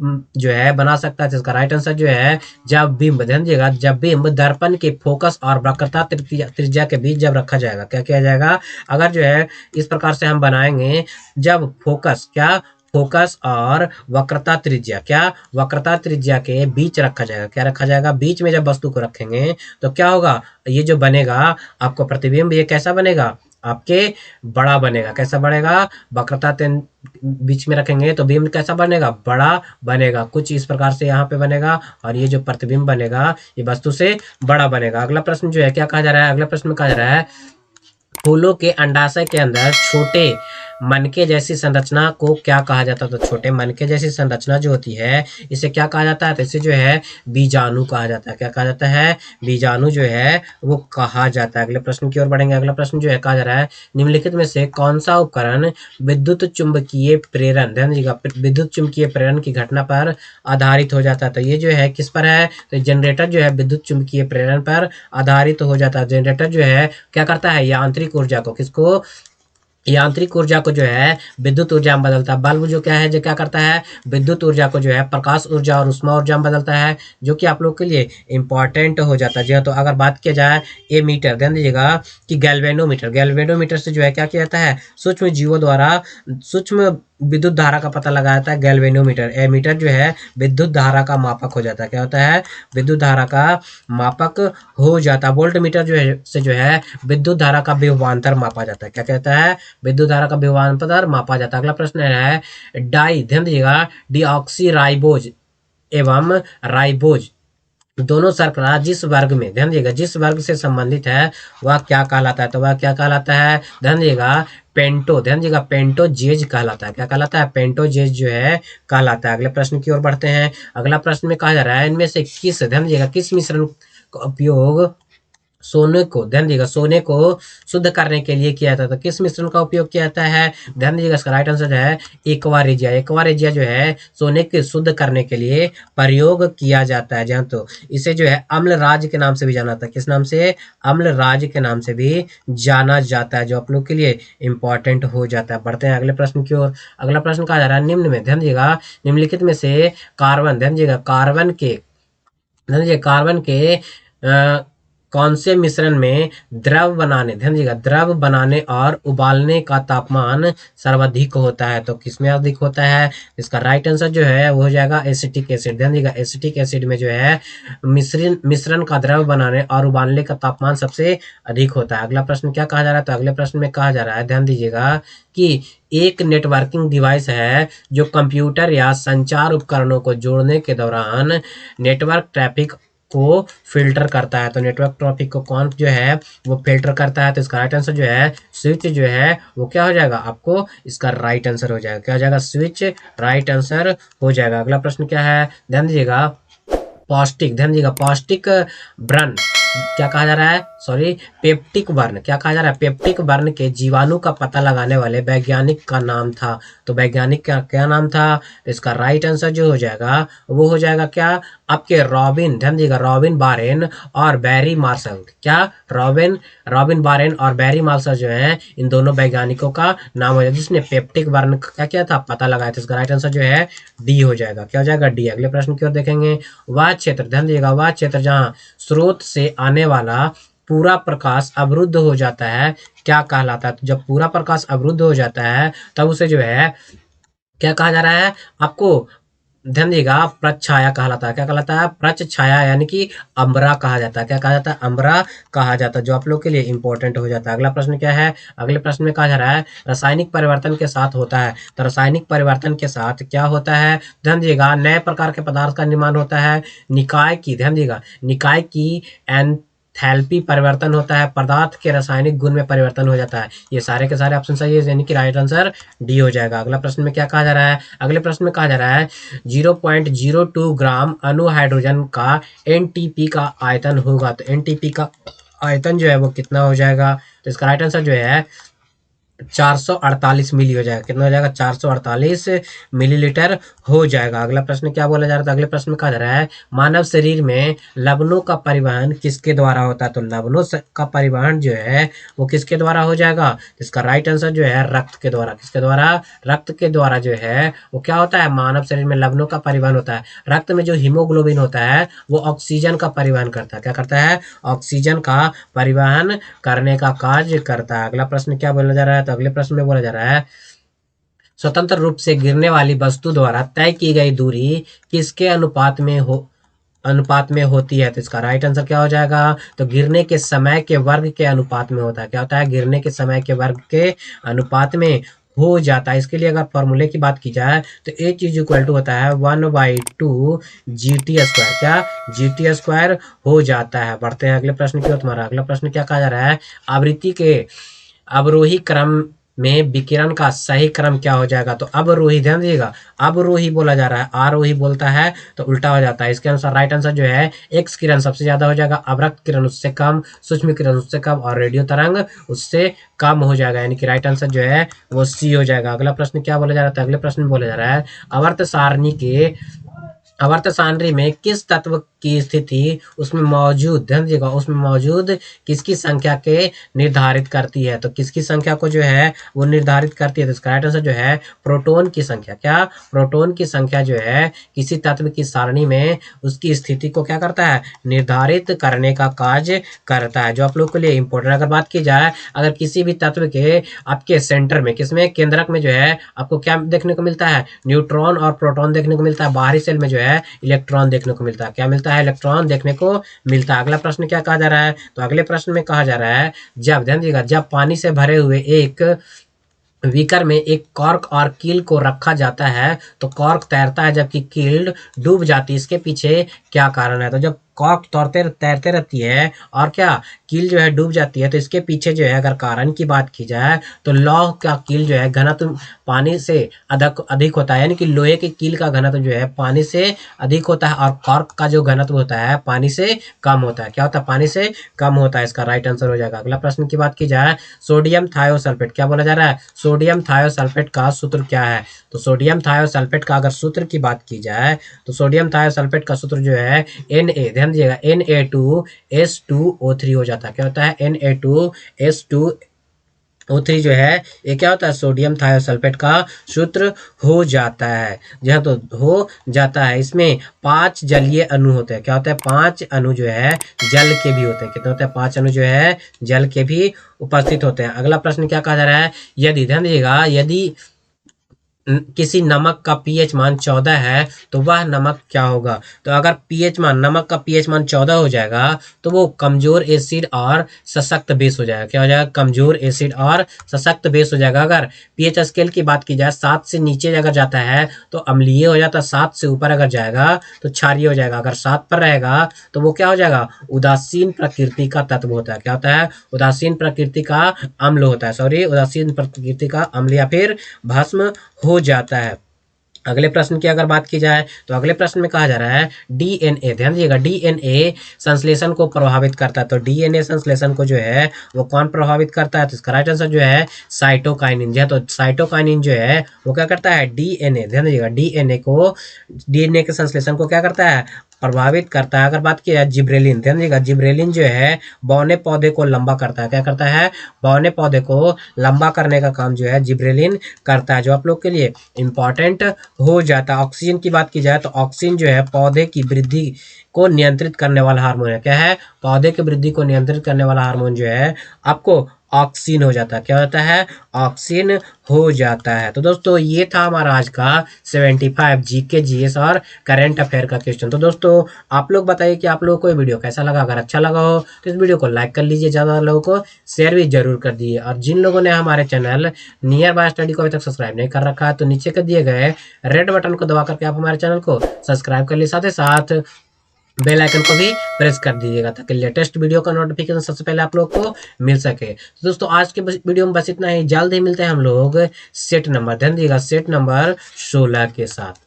जो है बना सकता है? तो इसका राइट आंसर जो है जब बिंब, ध्यान दीजिएगा, जब बिंब दर्पण के फोकस और वक्रता त्रिज्या के बीच जब रखा जाएगा। क्या किया जाएगा? अगर जो है इस प्रकार से हम बनाएंगे, जब फोकस और वक्रता त्रिज्या के बीच रखा जाएगा। क्या रखा जाएगा? बीच में जब वस्तु को रखेंगे तो क्या होगा? ये जो बनेगा आपको प्रतिबिंब, ये कैसा बनेगा? आपके बड़ा बनेगा। कैसा बनेगा? वक्रता बीच में रखेंगे तो बिंब कैसा बनेगा? बड़ा बनेगा। कुछ इस प्रकार से यहाँ पे बनेगा और ये जो प्रतिबिंब बनेगा ये वस्तु से बड़ा बनेगा। अगला प्रश्न जो है क्या कहा जा रहा है? अगला प्रश्न में कहा जा रहा है फूलों के अंडाशय के अंदर छोटे मनके जैसी संरचना को क्या कहा जाता है? तो छोटे मनके जैसी संरचना जो होती है इसे क्या कहा जाता है? तो इसे जो है बीजाणु कहा जाता है। क्या कहा जाता है? बीजाणु जो है वो कहा जाता है। अगले प्रश्न की ओर बढ़ेंगे। अगला प्रश्न जो है कहा जा रहा है निम्नलिखित में से कौन सा उपकरण विद्युत चुंबकीय प्रेरण, ध्यान दीजिएगा, विद्युत चुंबकीय प्रेरण की घटना पर आधारित हो जाता है? तो ये जो है किस पर है? तो जनरेटर जो है विद्युत चुंबकीय प्रेरण पर आधारित हो जाता है। जनरेटर जो है क्या करता है? यांत्रिक ऊर्जा को, किसको? यांत्रिक ऊर्जा को जो है विद्युत ऊर्जा में बदलता है। बल्ब जो क्या है, जो क्या करता है? विद्युत ऊर्जा को जो है प्रकाश ऊर्जा और उष्मा ऊर्जा में बदलता है, जो कि आप लोग के लिए इंपॉर्टेंट हो जाता है। जी हाँ, तो अगर बात किया जाए ए मीटर, ध्यान दीजिएगा कि गैल्वेनोमीटर से जो है क्या किया जाता है? सूक्ष्म जीवों द्वारा सूक्ष्म विद्युत धारा का पता लगाया जाता है। गैल्वेनोमीटर, एमीटर जो है विद्युत धारा का मापक हो जाता है। क्या होता है? विद्युत धारा का मापक हो जाता है। वोल्ट मीटर जो है से जो है विद्युत धारा का विभवांतर मापा जाता है। क्या कहता है? विद्युत धारा का विभवांतर मापा जाता है। अगला प्रश्न है डाई, ध्यान दीजिएगा, डीऑक्सी राइबोज एवं राइबोज दोनों शर्करा जिस वर्ग में, ध्यान दीजिएगा, जिस वर्ग से संबंधित है वह क्या कहलाता है? तो वह क्या कहलाता है? ध्यान दीजिएगा पेंटो, ध्यान दीजिएगा पेंटोजेज कहलाता है। क्या कहलाता है? पेंटोजेज जो है कहलाता है। अगले प्रश्न की ओर बढ़ते हैं। अगला प्रश्न में कहा जा रहा है इनमें से किस, ध्यान दीजिएगा, किस मिश्रण का उपयोग सोने को, ध्यान दीजिएगा, सोने को शुद्ध करने के लिए किया जाता है? तो किस मिश्रण का उपयोग किया जाता है? ध्यान दीजिएगा, इसका राइट आंसर है एक्वा रेजिया जो है सोने के शुद्ध करने के लिए प्रयोग किया जाता है। जहाँ तो इसे जो है अम्ल राज के नाम से भी जाना जाता है। किस नाम से? अम्ल राज के नाम से भी जाना जाता है, जो आप लोग के लिए इंपॉर्टेंट हो जाता है। बढ़ते हैं अगले प्रश्न की ओर। अगला प्रश्न कहा जा रहा है निम्न में, ध्यान दीजिएगा, निम्नलिखित में से कार्बन, ध्यान दीजिएगा, कार्बन के कौन से मिश्रण में द्रव बनाने, ध्यान दीजिएगा, द्रव बनाने और उबालने का तापमान सर्वाधिक होता है? तो किसमें अधिक होता है? इसका राइट आंसर जो है वो हो जाएगा एसिटिक एसिड। ध्यान दीजिएगा एसिटिक एसिड में जो है मिश्रण का द्रव बनाने और उबालने का तापमान सबसे अधिक होता है। अगला प्रश्न क्या कहा जा रहा है? तो अगले प्रश्न में कहा जा रहा है, ध्यान दीजिएगा, कि एक नेटवर्किंग डिवाइस है जो कंप्यूटर या संचार उपकरणों को जोड़ने के दौरान नेटवर्क ट्रैफिक को फिल्टर करता है। तो नेटवर्क ट्रैफिक को कौन जो है वो फिल्टर करता है? तो इसका राइट आंसर जो है स्विच जो है वो क्या हो जाएगा? आपको इसका राइट आंसर हो जाएगा। क्या हो जाएगा? स्विच राइट आंसर हो जाएगा। अगला प्रश्न क्या है? ध्यान दीजिएगा पौष्टिक, ध्यान दीजिएगा पौष्टिक व्रण क्या कहा जा रहा है? सॉरी, पेप्टिक वर्ण क्या कहा जा रहा है? पेप्टिक वर्ण के जीवाणु का पता लगाने वाले वैज्ञानिक का नाम था। तो वैज्ञानिक का क्या नाम था? तो इसका राइट आंसर जो हो जाएगा वो हो जाएगा क्या? आपके रॉबिन, ध्यान दीजिएगा, रॉबिन बारेन और बैरी मार्शल। क्या? रॉबिन बारेन और बैरी मार्शल जो है इन दोनों वैज्ञानिकों का नाम हो जाएगा, जिसने पेप्टिक वर्ण का क्या किया था? पता लगाया था। इसका राइट आंसर जो है डी हो जाएगा। क्या हो जाएगा? डी। अगले प्रश्न की ओर देखेंगे। वह क्षेत्र, ध्यान दीजिएगा, वह क्षेत्र जहाँ स्रोत से आने वाला पूरा प्रकाश अवरुद्ध हो जाता है क्या कहलाता है? तो जब पूरा प्रकाश अवरुद्ध हो जाता है तब उसे जो है क्या कहा जा रहा है? आपको ध्यान दीजिएगा प्रच्छाया कहलाता है। क्या कहलाता है? प्रच्छाया, यानी कि अम्बरा कहा जाता है। क्या कहा जाता है? अम्बरा कहा जाता है, जो आप लोग के लिए इंपॉर्टेंट हो जाता है। अगला प्रश्न क्या है? अगले प्रश्न में कहा जा रहा है रासायनिक परिवर्तन के साथ होता है। तो रासायनिक परिवर्तन के साथ क्या होता है? ध्यान दीजिएगा नए प्रकार के पदार्थ का निर्माण होता है। ध्यान दीजिएगा निकाय की एंथैल्पी परिवर्तन होता है। पदार्थ के रासायनिक गुण में परिवर्तन हो जाता है। ये सारे के सारे ऑप्शन सही है, यानी कि राइट आंसर डी हो जाएगा। अगला प्रश्न में क्या कहा जा रहा है? अगले प्रश्न में कहा जा रहा है 0.02 ग्राम अणु हाइड्रोजन का एनटीपी का आयतन होगा। तो एनटीपी का आयतन जो है वो कितना हो जाएगा? तो इसका राइट आंसर जो है 448 मिली हो जाएगा। कितना हो जाएगा? 448 मिलीलीटर हो जाएगा। अगला प्रश्न क्या बोला जा रहा था? अगले प्रश्न में कहा जा रहा है मानव शरीर में लवणों का परिवहन किसके द्वारा होता है? तो लवणों का परिवहन जो है वो किसके द्वारा हो जाएगा? इसका राइट आंसर जो है रक्त के द्वारा। किसके द्वारा? रक्त के द्वारा जो है वो क्या होता है? मानव शरीर में लवणों का परिवहन होता है। रक्त में जो हीमोग्लोबिन होता है वो ऑक्सीजन का परिवहन करता है। क्या करता है? ऑक्सीजन का परिवहन करने का कार्य करता है। अगला प्रश्न क्या बोला जा रहा है? तो अगले प्रश्न में बोला जा रहा है स्वतंत्र रूप से गिरने वाली वस्तु द्वारा तय की गई दूरी किसके अनुपात में होती है? तो इसका राइट आंसर क्या हो जाएगा? तो गिरने के समय के वर्ग के अनुपात में होता है। क्या होता है? गिरने के समय के वर्ग के अनुपात में हो जाता है। इसके लिए अगर फॉर्मूले की बात की जाए तो एच इज इक्वल टू होता है 1/2 GT²। क्या? GT² हो जाता है। बढ़ते हैं अगले प्रश्न की ओर। तुम्हारा अगला प्रश्न क्या कहा जा रहा है? आवृत्ति के अवरोही क्रम में विकिरण का सही क्रम क्या हो जाएगा? तो अवरोही, ध्यान दीजिएगा, अवरोही बोला जा रहा है, आरोही बोलता है तो उल्टा हो जाता है। इसके अनुसार राइट आंसर जो है एक्स किरण सबसे ज्यादा हो जाएगा, अवरक्त किरण उससे कम, सूक्ष्म किरण उससे कम और रेडियो तरंग उससे कम हो जाएगा। यानी कि राइट आंसर जो है वो सी हो जाएगा। अगला प्रश्न क्या बोला जा रहा था? अगले प्रश्न में बोला जा रहा है आवर्त सारणी में किस तत्व की स्थिति उसमें मौजूद, ध्यान दीजिएगा, उसमें मौजूद किसकी संख्या के निर्धारित करती है? तो किसकी संख्या को जो है वो निर्धारित करती है? तो इसका राइट आंसर जो है प्रोटॉन की संख्या। क्या? प्रोटॉन की संख्या जो है किसी तत्व की सारणी में उसकी स्थिति को क्या करता है? निर्धारित करने का कार्य करता है। जो आप लोग के लिए इंपॉर्टेंट अगर बात की जाए, अगर किसी भी तत्व के आपके सेंटर में, किसमें, केंद्रक में जो है आपको क्या देखने को मिलता है? न्यूट्रॉन और प्रोटॉन देखने को मिलता है। बाहरी सेल में जो है इलेक्ट्रॉन देखने को मिलता है। क्या मिलता है? इलेक्ट्रॉन देखने को मिलता है। अगला प्रश्न क्या कहा जा रहा है? तो अगले प्रश्न में कहा जा रहा है जब, ध्यान दीजिएगा, जब पानी से भरे हुए एक बीकर में एक कॉर्क और कील को रखा जाता है तो कॉर्क तैरता है जबकि कील डूब जाती है। इसके पीछे क्या कारण है? तो जब कॉर्क तैरते रहती है और क्या कील जो है डूब जाती है तो इसके पीछे जो है अगर कारण की बात की जाए तो लौह का कील जो है घनत्व पानी से अधिक होता है। यानी कि लोहे के कील का घनत्व जो है पानी से अधिक होता है और कॉर्क का जो घनत्व होता है पानी से कम होता है। क्या होता है? पानी से कम होता है। इसका राइट आंसर हो जाएगा। अगला प्रश्न की बात की जाए सोडियम थायोसल्फेट, क्या बोला जा रहा है? सोडियम थायोसल्फेट का सूत्र क्या है? तो सोडियम थायोसल्फेट का अगर सूत्र की बात की जाए तो सोडियम थायोसल्फेट का सूत्र जो है Na, ध्यान दीजिएगा, Na2S2O3 हो जाता है। क्या होता है? Na2S2O3 जो है ये क्या होता है? सोडियम थायोसल्फेट का सूत्र हो जाता है। जहाँ तो हो जाता है। इसमें 5 जलीय अणु होते हैं। क्या होता है? 5 अणु जो है जल के भी होते हैं। कितने होते हैं? 5 अणु जो है जल के भी उपस्थित होते हैं। अगला प्रश्न क्या कहा जा रहा है? यदि, ध्यान दीजिएगा, यदि किसी नमक का पीएच मान 14 है तो वह नमक क्या होगा? तो अगर नमक का पीएच मान 14 हो जाएगा तो वो कमजोर एसिड और सशक्त बेस हो जाएगा। क्या हो जाएगा? कमजोर एसिड और सशक्त बेस हो जाएगा। अगर पीएच स्केल की बात की जाए 7 से नीचे अगर जाता है तो अम्लीय हो जाता है, 7 से ऊपर अगर जाएगा तो क्षारीय हो जाएगा। अगर 7 पर रहेगा तो वो क्या हो जाएगा? उदासीन प्रकृति का तत्व होता है। क्या होता है? उदासीन प्रकृति का अम्ल होता है, सॉरी, उदासीन प्रकृति का अम्ल या फिर भस्म हो जाता है। अगले प्रश्न की अगर बात की जाए तो अगले प्रश्न में कहा जा रहा है डीएनए, ध्यान दीजिएगा, डीएनए संश्लेषण को प्रभावित करता है। तो डीएनए संश्लेषण को जो है वो कौन प्रभावित करता है? तो इसका राइट आंसर जो है साइटोकाइनिन जो है। तो साइटोकाइनिन जो है वो क्या करता है? डीएनए, ध्यान दीजिएगा, डीएनए के संश्लेषण को क्या करता है? प्रभावित करता है। अगर बात की जाए जिब्रेलिन, ध्यान दीजिएगा, जिब्रेलिन जो है बौने पौधे को लंबा करता है। क्या करता है? बौने पौधे को लंबा करने का काम जो है जिब्रेलिन करता है। जो आप लोग के लिए इंपॉर्टेंट हो जाता है। ऑक्सीजन की बात की जाए तो ऑक्सीजन जो है पौधे की वृद्धि को नियंत्रित करने वाला हार्मोन है। क्या है? पौधे की वृद्धि को नियंत्रित करने वाला हार्मोन जो है आपको ऑक्सीन हो जाता है। क्या होता है? ऑक्सीन हो जाता है। तो दोस्तों ये था हमारा आज का 75 जीके जीएस और करंट अफेयर का क्वेश्चन। तो दोस्तों आप लोग बताइए कि आप लोगों को ये वीडियो कैसा लगा। अगर अच्छा लगा हो तो इस वीडियो को लाइक कर लीजिए, ज़्यादा लोगों को शेयर भी जरूर कर दीजिए। और जिन लोगों ने हमारे चैनल नियर बाय स्टडी को अभी तक सब्सक्राइब नहीं कर रखा है तो नीचे कर दिए गए रेड बटन को दबा करके आप हमारे चैनल को सब्सक्राइब कर लीजिए, साथ ही साथ बेल आइकन को भी प्रेस कर दीजिएगा ताकि लेटेस्ट वीडियो का नोटिफिकेशन सबसे पहले आप लोग को मिल सके। तो दोस्तों आज के वीडियो में बस इतना ही। जल्द ही मिलते हैं हम लोग सेट नंबर, ध्यान दीजिएगा, सेट नंबर 16 के साथ।